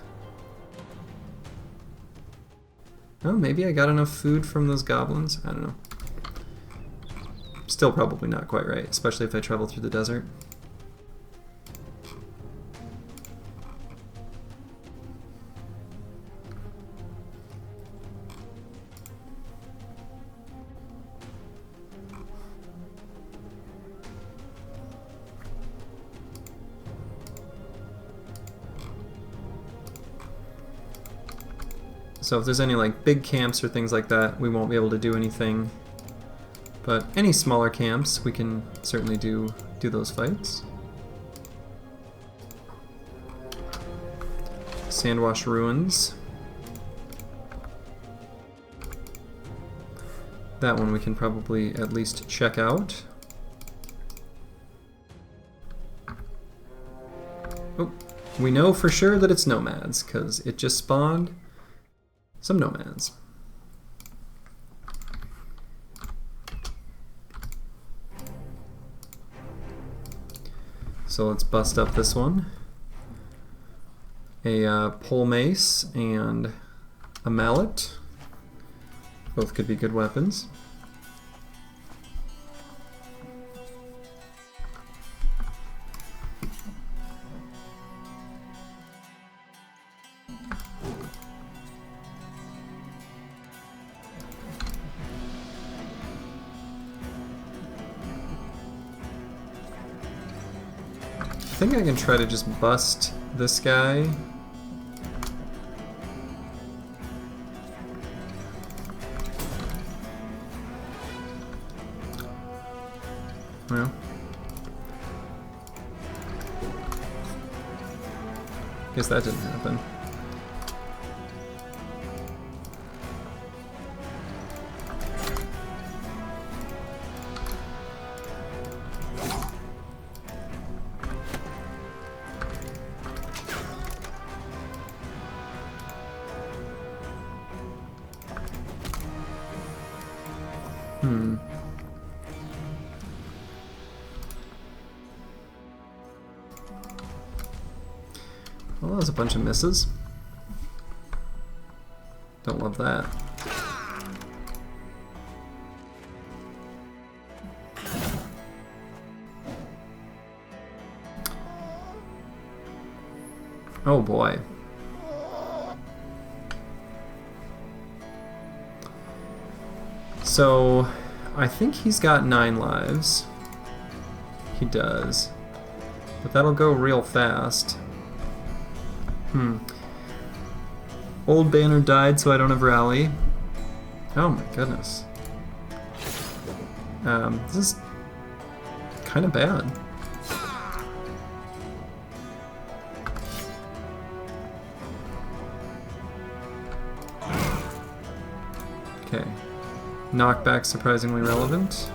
Oh, maybe I got enough food from those goblins? I don't know. Still probably not quite right, especially if I travel through the desert. So if there's any like big camps or things like that, we won't be able to do anything. But any smaller camps we can certainly do do those fights. Sandwash Ruins. That one we can probably at least check out. Oh, we know for sure that it's nomads, because it just spawned some nomads. So let's bust up this one. A pole mace and a mallet. Both could be good weapons. I think I can try to just bust this guy. Well, guess that didn't happen. Well, that was a bunch of misses. Don't love that. Oh boy. So, I think he's got 9 lives. He does. But that'll go real fast. Old banner died, so I don't have rally. Oh my goodness. This is kind of bad. Okay. Knockback surprisingly relevant.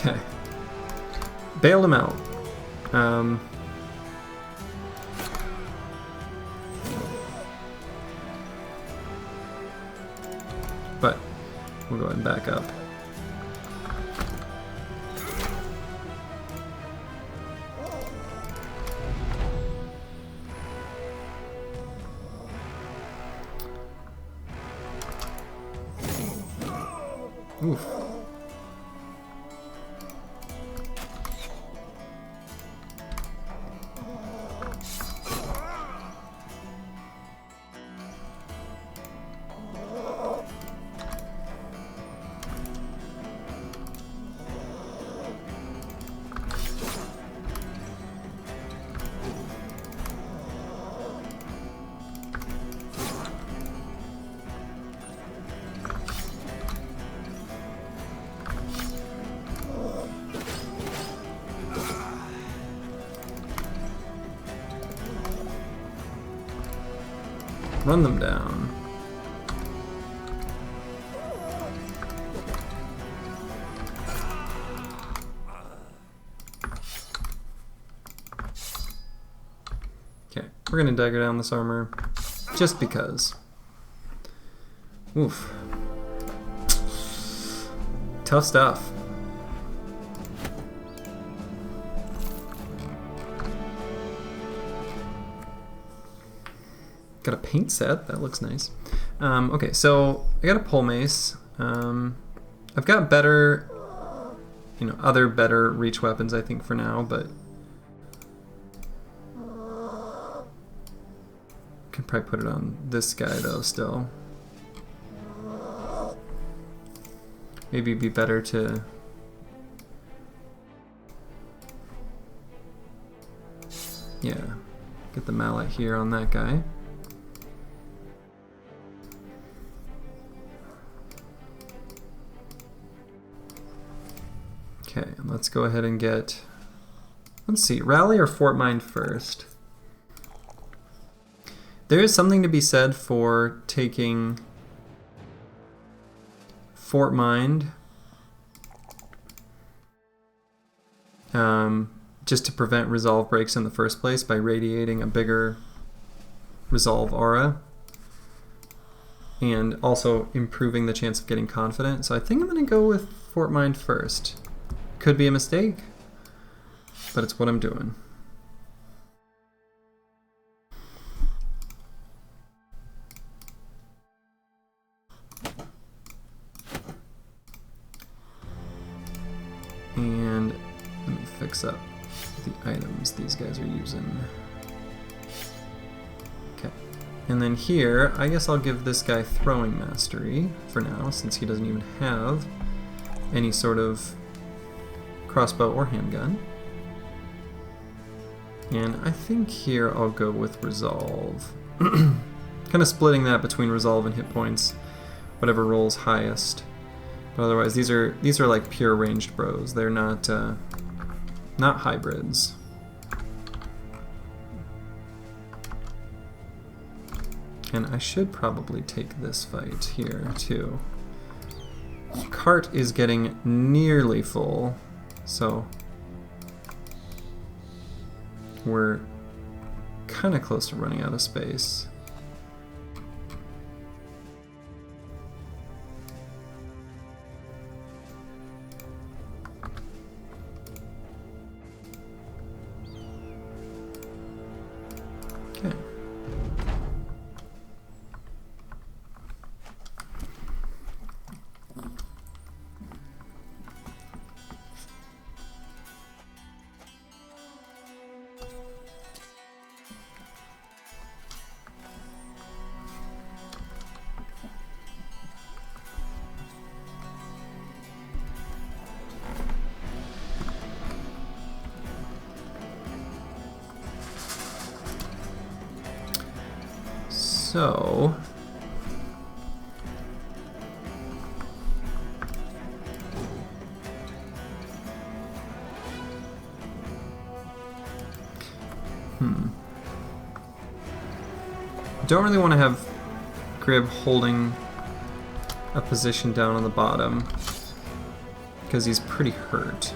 Okay. Bailed him out. But we'll go ahead and back up. Oof. Run them down. Okay, we're gonna dagger down this armor just because. Oof. Tough stuff. Got a paint set, that looks nice. Okay, so I got a pole mace. I've got better, other better reach weapons I think for now, but can probably put it on this guy though still. maybe it'd be better to get the mallet here on that guy. Okay, let's go ahead and get, let's see, rally or fort mine first. There is something to be said for taking fort mined just to prevent resolve breaks in the first place by radiating a bigger resolve aura, and also improving the chance of getting confident. So I think I'm going to go with fort mined first. Could be a mistake, but it's what I'm doing. And let me fix up the items these guys are using. Okay, and then here, I guess I'll give this guy throwing mastery for now, since he doesn't even have any sort of crossbow or handgun. And I think here I'll go with resolve. Kind of splitting that between resolve and hit points, whatever rolls highest. But otherwise, these are like pure ranged bros. They're not not hybrids. And I should probably take this fight here too. Cart is getting nearly full, so we're kind of close to running out of space. Okay. So don't really want to have Grib holding a position down on the bottom because he's pretty hurt.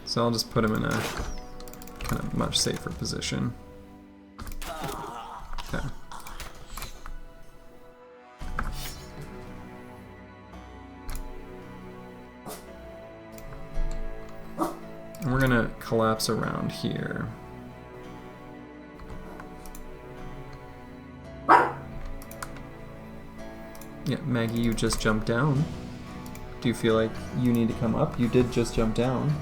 So I'll just put him in a kind of much safer position. Okay. And we're gonna collapse around here. Yeah, Maggie, you just jumped down. Do you feel like you need to come up? You did just jump down.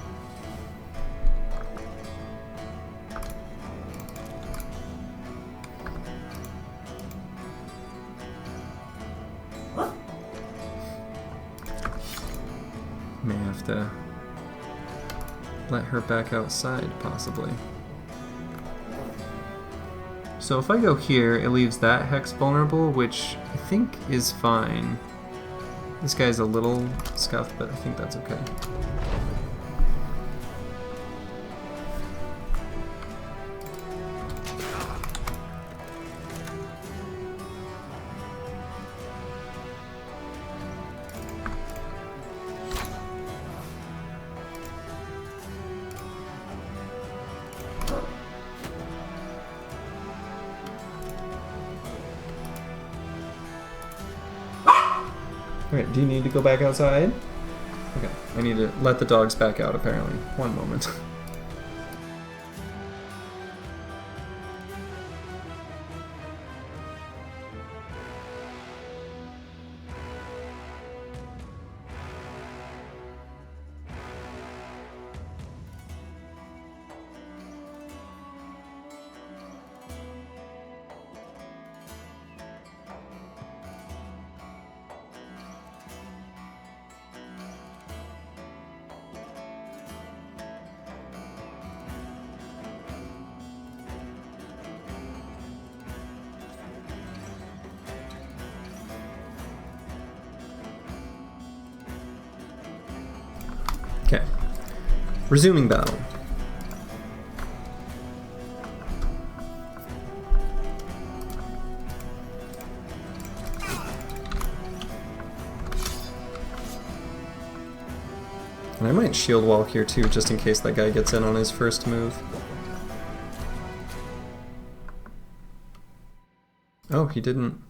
May have to let her back outside, possibly. So if I go here, it leaves that hex vulnerable, which I think is fine. This guy's a little scuffed, but I think that's okay. Alright, do you need to go back outside? Okay, I need to let the dogs back out apparently. One moment. Okay. Resuming battle. And I might shield wall here too, just in case that guy gets in on his first move. Oh, he didn't.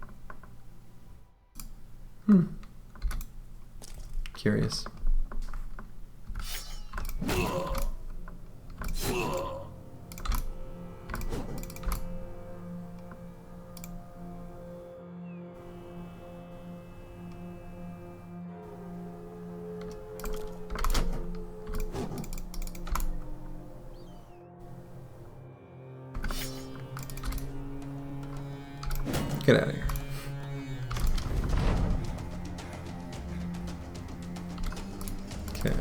Curious. Get out of here. Okay.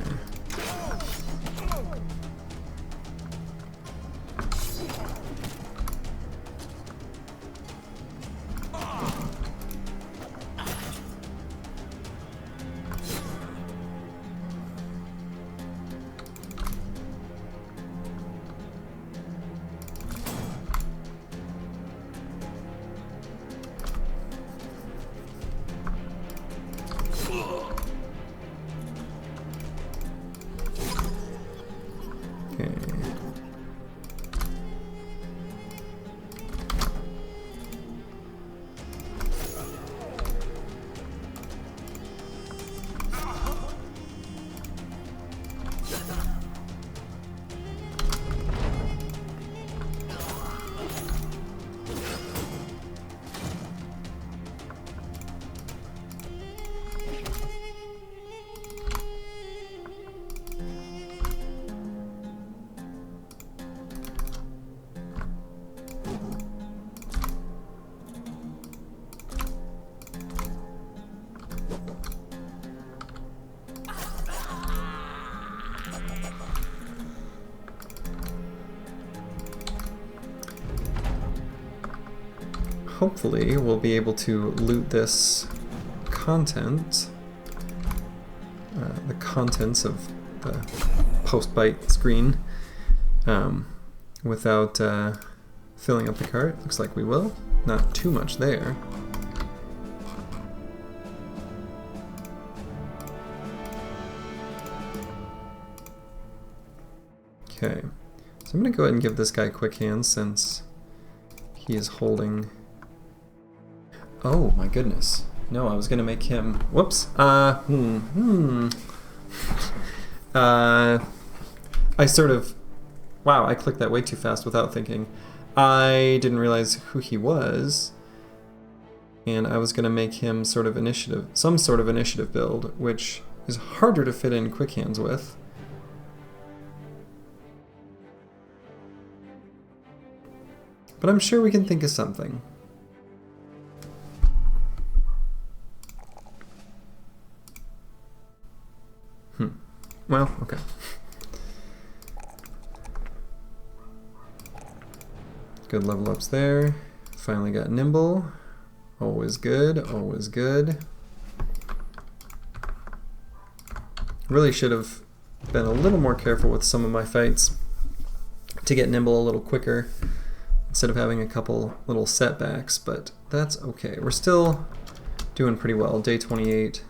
Hopefully we'll be able to loot this content, the contents of the post-byte screen without filling up the cart. Looks like we will. Not too much there. Okay, so I'm going to go ahead and give this guy quick hands since he is holding... Oh my goodness. No, I was going to make him... Whoops. I sort of... Wow, I clicked that way too fast without thinking. I didn't realize who he was. And I was going to make him sort of initiative, some sort of initiative build, which is harder to fit in quick hands with. But I'm sure we can think of something. Well, okay. Good level ups there. Finally got nimble. Always good, always good. Really should have been a little more careful with some of my fights to get nimble a little quicker instead of having a couple little setbacks, but that's okay. We're still doing pretty well. Day 28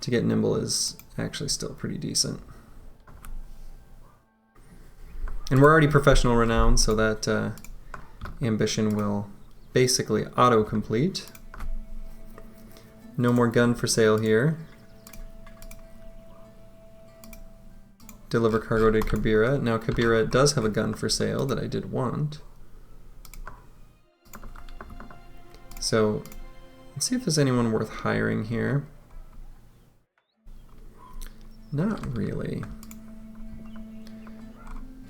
to get nimble is actually still pretty decent. And we're already professional renowned, so that ambition will basically auto-complete. No more gun for sale here. Deliver cargo to Kabira. Now Kabira does have a gun for sale that I did want. So let's see if there's anyone worth hiring here. Not really.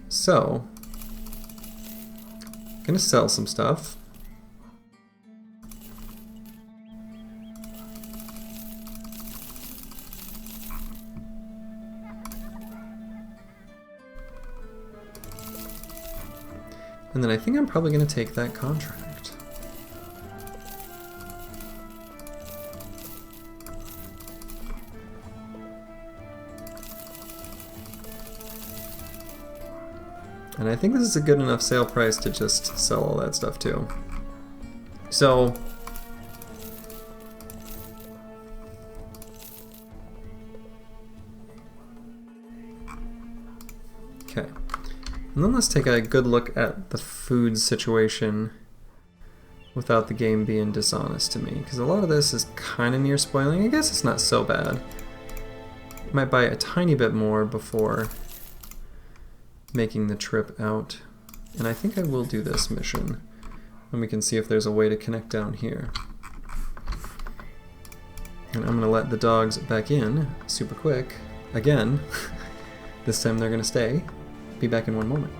So, I'm gonna sell some stuff. And then I think I'm probably gonna take that contract. And I think this is a good enough sale price to just sell all that stuff too. So, okay. And then let's take a good look at the food situation without the game being dishonest to me, because a lot of this is kind of near spoiling. I guess it's not so bad. Might buy a tiny bit more before making the trip out. And I think I will do this mission, and we can see if there's a way to connect down here. And I'm gonna let the dogs back in super quick. Again, this time they're gonna stay. Be back in one moment.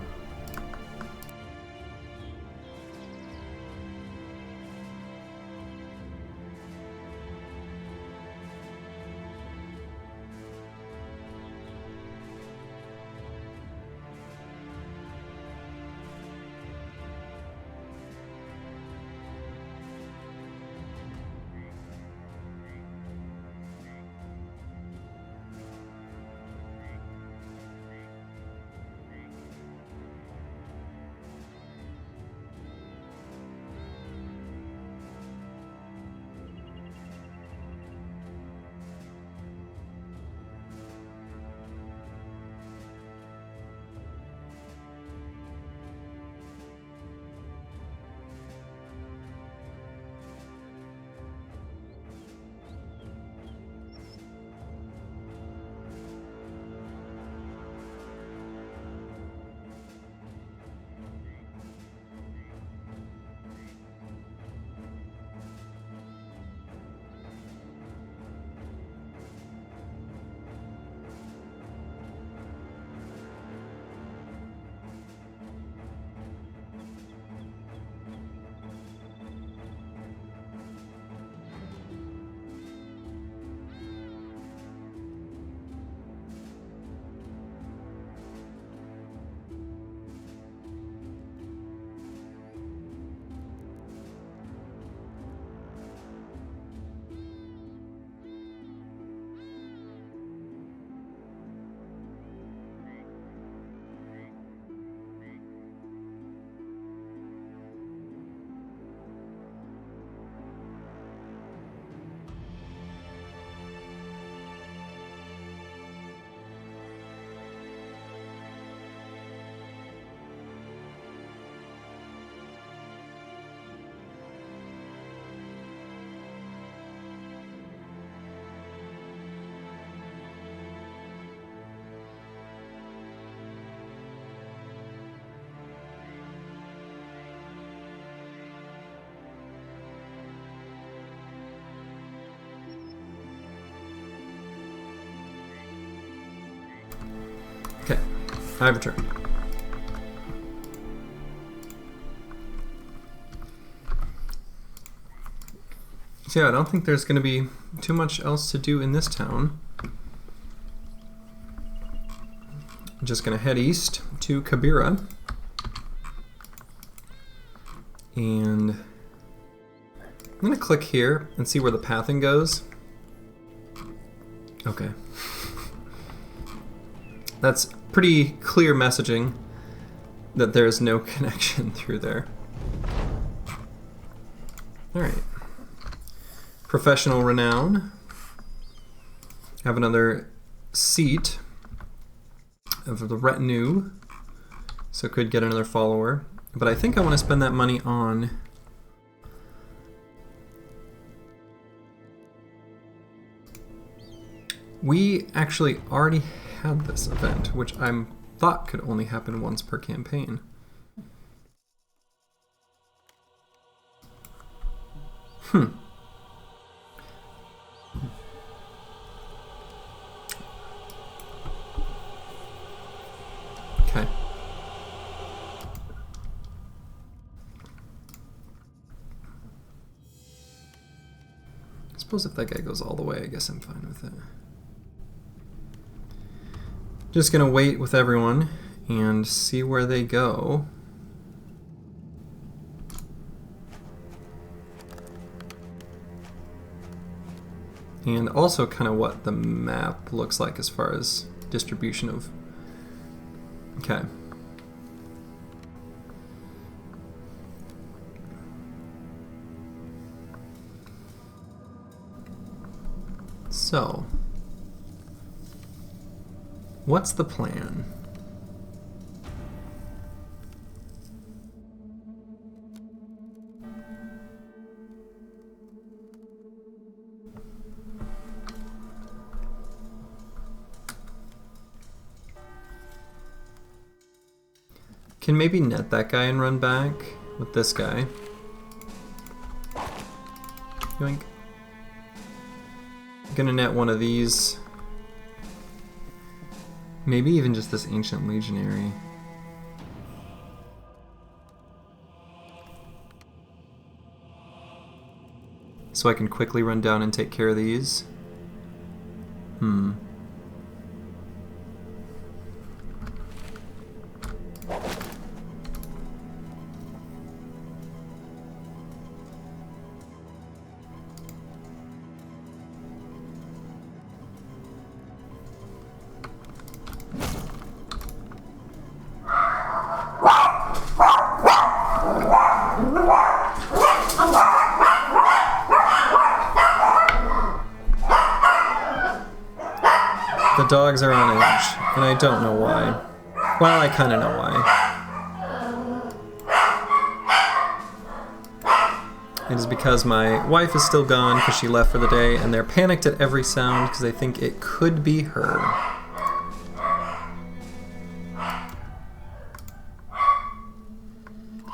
Okay, I've returned. So yeah, I don't think there's going to be too much else to do in this town. I'm just going to head east to Kabira. And I'm going to click here and see where the pathing goes. Okay. That's pretty clear messaging that there's no connection through there. Alright. Professional renown. Have another seat of the retinue, so could get another follower. But I think I want to spend that money on we actually already had this event, which I thought could only happen once per campaign. Okay. I suppose if that guy goes all the way, I guess I'm fine with it. Just gonna wait with everyone and see where they go. And also kind of what the map looks like as far as distribution of... Okay. So, what's the plan? Can maybe net that guy and run back with this guy. Yoink. I'm gonna net one of these. Maybe even just this ancient legionary. So I can quickly run down and take care of these. The dogs are on edge, and I don't know why. Well, I kind of know why. It is because my wife is still gone because she left for the day, and they're panicked at every sound because they think it could be her.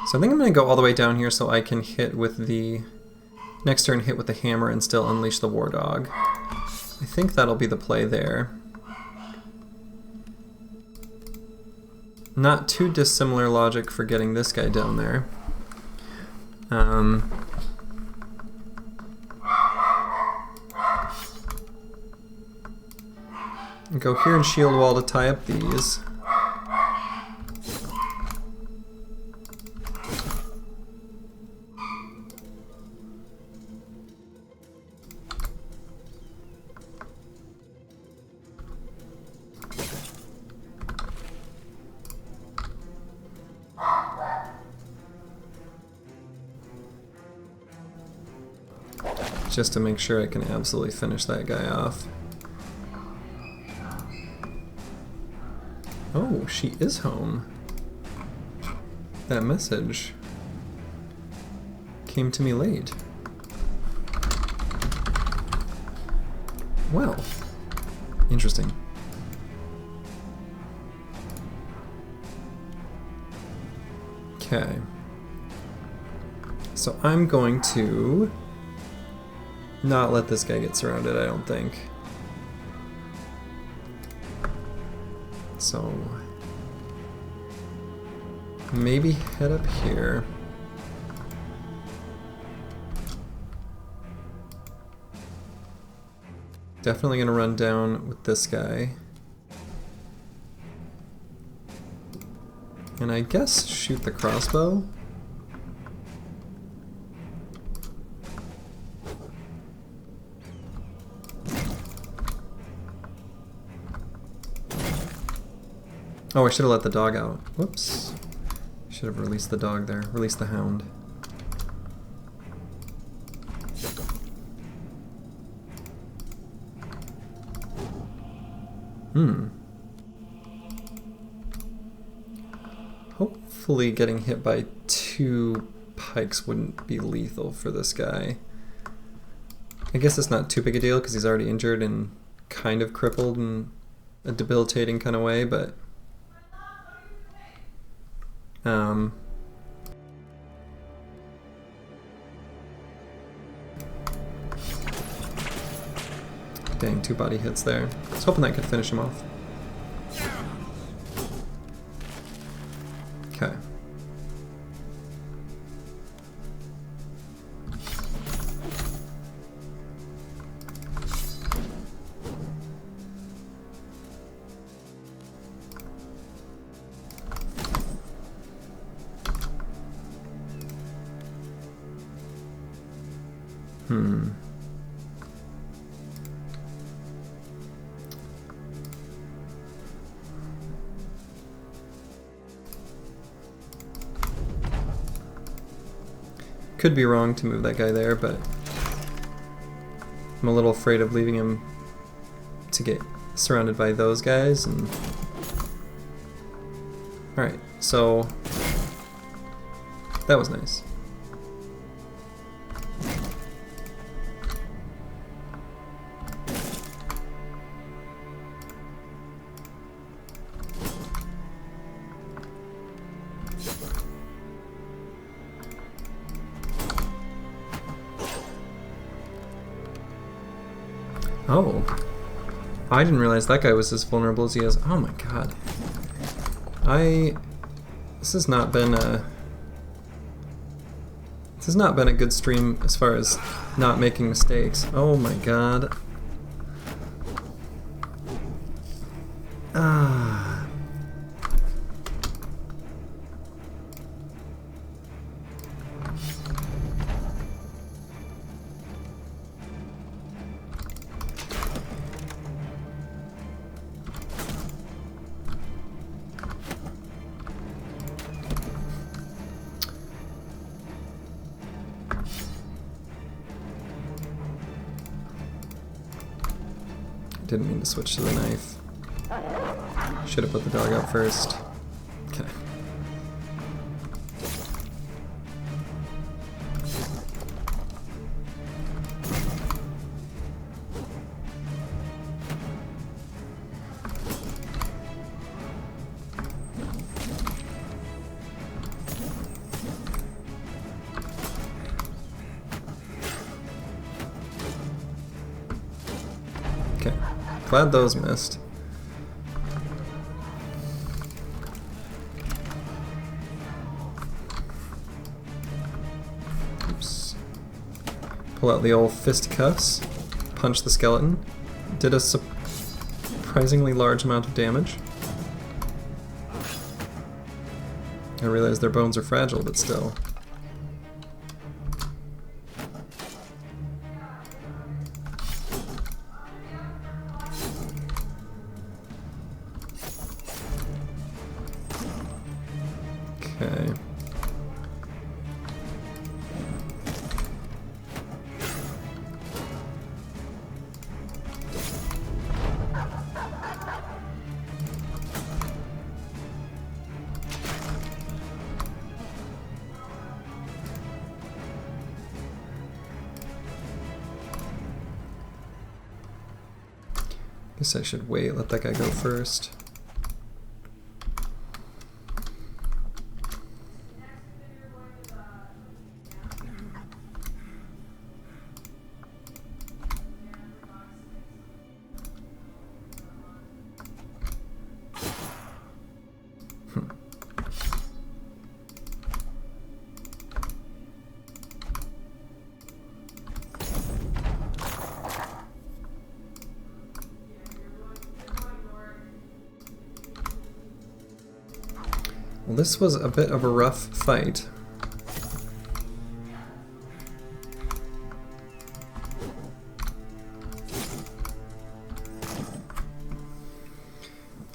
So I think I'm going to go all the way down here so I can hit with the... next turn hit with the hammer and still unleash the war dog. I think that'll be the play there. Not too dissimilar logic for getting this guy down there. Go here and shield wall to tie up these. Just to make sure I can absolutely finish that guy off. Oh, she is home. That message came to me late. Well, interesting. Okay. So I'm going to not let this guy get surrounded, I don't think. So maybe head up here. Definitely gonna run down with this guy. And I guess shoot the crossbow. Oh, I should have let the dog out. Whoops. Should have released the dog there. Released the hound. Hopefully getting hit by 2 pikes wouldn't be lethal for this guy. I guess it's not too big a deal because he's already injured and kind of crippled in a debilitating kind of way, but dang, 2 body hits there. I was hoping that could finish him off. Okay. Could be wrong to move that guy there, but I'm a little afraid of leaving him to get surrounded by those guys. And all right, so that was nice. Oh, I didn't realize that guy was as vulnerable as he is. Oh my god. This has not been a good stream as far as not making mistakes. Oh my god. Ah. Didn't mean to switch to the knife. Should have put the dog out first. Okay. Okay. Glad those missed. Oops. Pull out the old fisticuffs. Punch the skeleton. Did a surprisingly large amount of damage. I realize their bones are fragile, but still. Okay. Guess I should wait, let that guy go first. Well, this was a bit of a rough fight.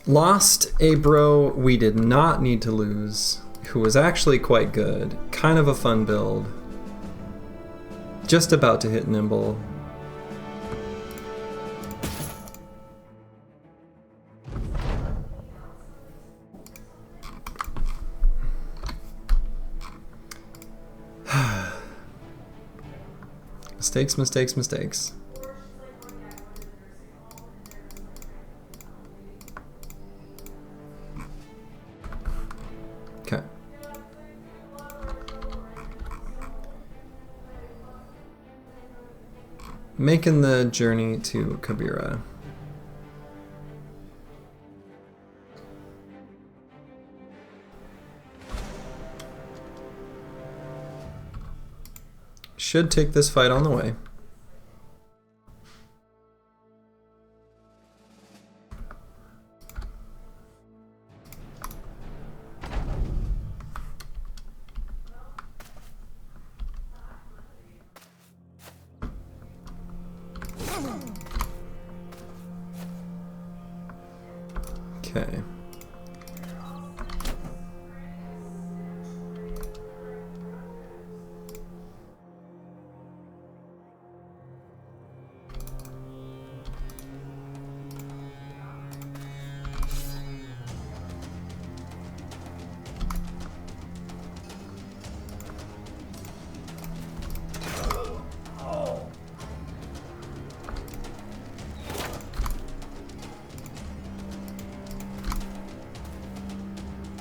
Lost a bro we did not need to lose, who was actually quite good. Kind of a fun build. Just about to hit Nimble. Mistakes, mistakes, mistakes. Okay. Making the journey to Kabira. Should take this fight on the way. Okay.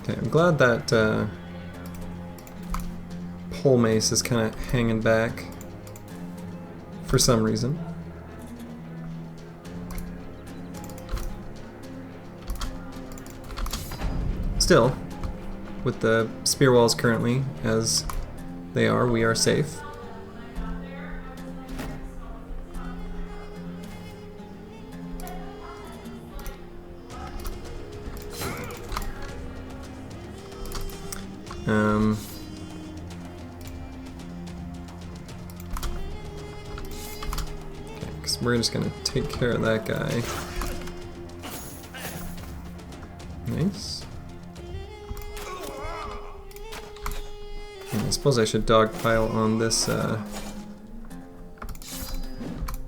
Okay, I'm glad that pole mace is kind of hanging back for some reason. Still, with the spear walls currently as they are, we are safe. Okay, we're just gonna take care of that guy. Nice. And I suppose I should dogpile on this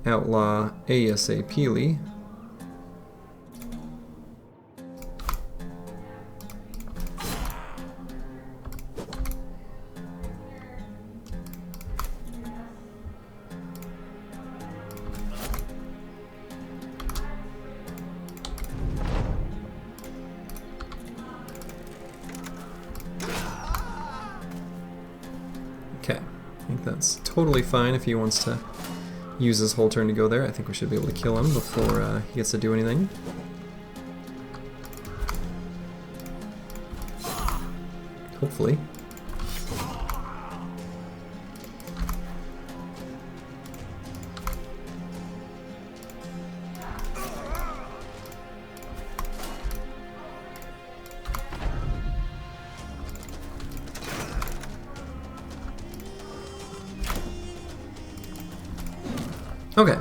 outlaw ASAPly. Okay, I think that's totally fine if he wants to use his whole turn to go there. I think we should be able to kill him before he gets to do anything. Hopefully. Okay.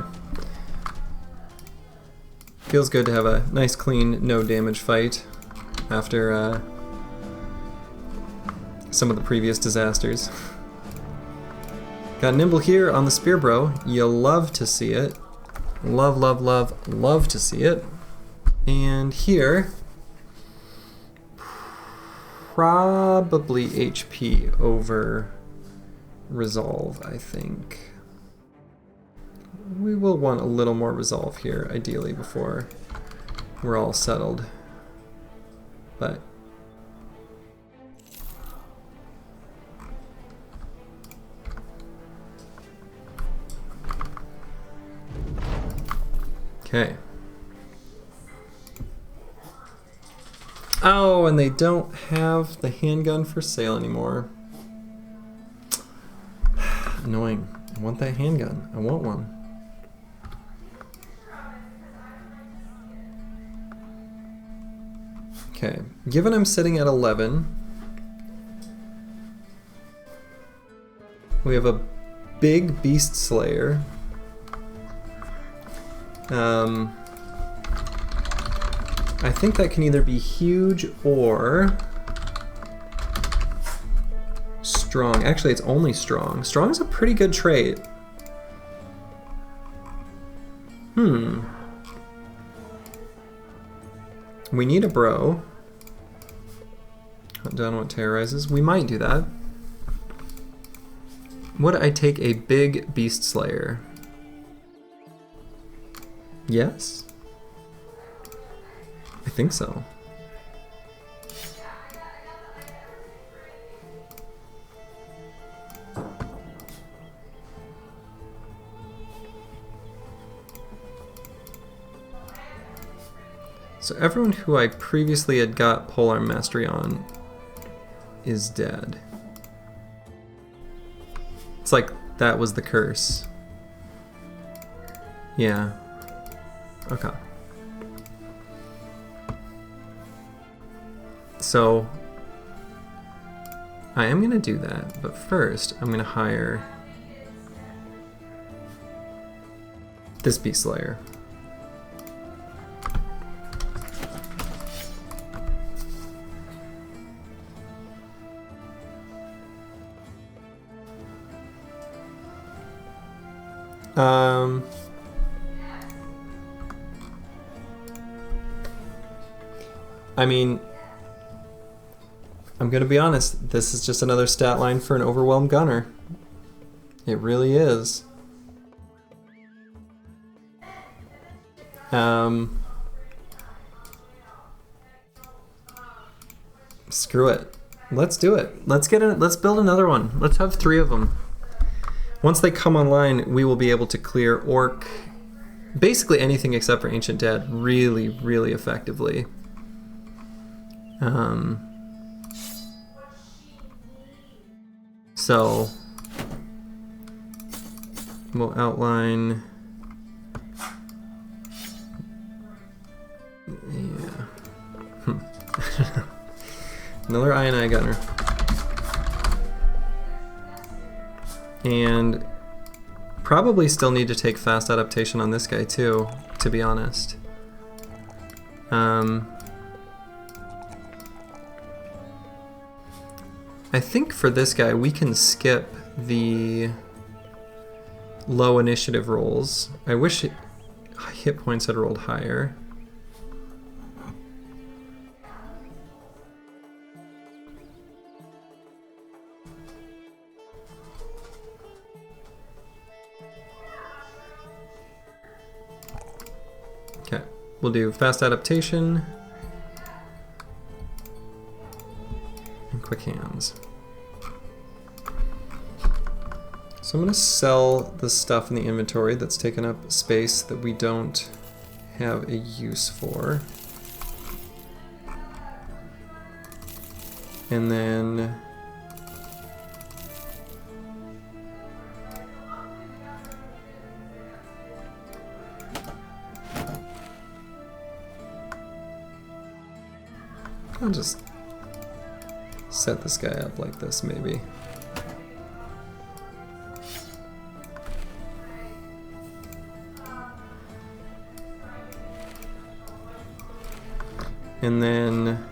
Feels good to have a nice, clean, no damage fight after some of the previous disasters. Got Nimble here on the Spear Bro. You'll love to see it. Love, love, love, love to see it. And here, probably HP over Resolve, I think. We will want a little more resolve here, ideally, before we're all settled. But okay. Oh, and they don't have the handgun for sale anymore. Annoying. I want that handgun. I want one. Okay, given I'm sitting at 11, we have a big Beast Slayer. I think that can either be huge or strong. Actually, it's only strong. Strong is a pretty good trait. We need a bro. Hunt down what terrorizes. We might do that. Would I take a big Beast Slayer? Yes. I think so. So everyone who I previously had got Polearm Mastery on is dead. It's like that was the curse. Yeah. Okay. So I am gonna do that, but first I'm gonna hire this Beast Slayer. I mean, I'm gonna be honest, this is just another stat line for an overwhelmed gunner. It really is. Screw it. Let's do it. Let's build another one. Let's have 3 of them. Once they come online, we will be able to clear orc, basically anything except for Ancient Dead, really, really effectively. So we'll outline. Yeah. Another INI gunner. And probably still need to take fast adaptation on this guy too, to be honest. I think for this guy we can skip the low initiative rolls. I wish hit points had rolled higher. Okay, we'll do fast adaptation and quick hands. So I'm going to sell the stuff in the inventory that's taken up space that we don't have a use for. And then I'll just set this guy up like this maybe. And then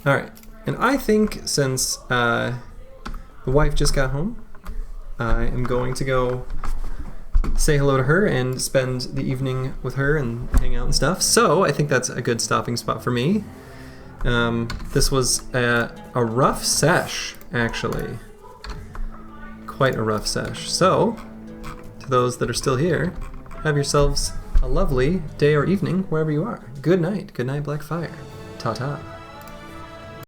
all right, and I think since the wife just got home, I am going to go say hello to her and spend the evening with her and hang out and stuff. So I think that's a good stopping spot for me. This was a rough sesh, actually. Quite a rough sesh. So, to those that are still here, have yourselves a lovely day or evening wherever you are. Good night. Good night, Black Fire. Ta-ta.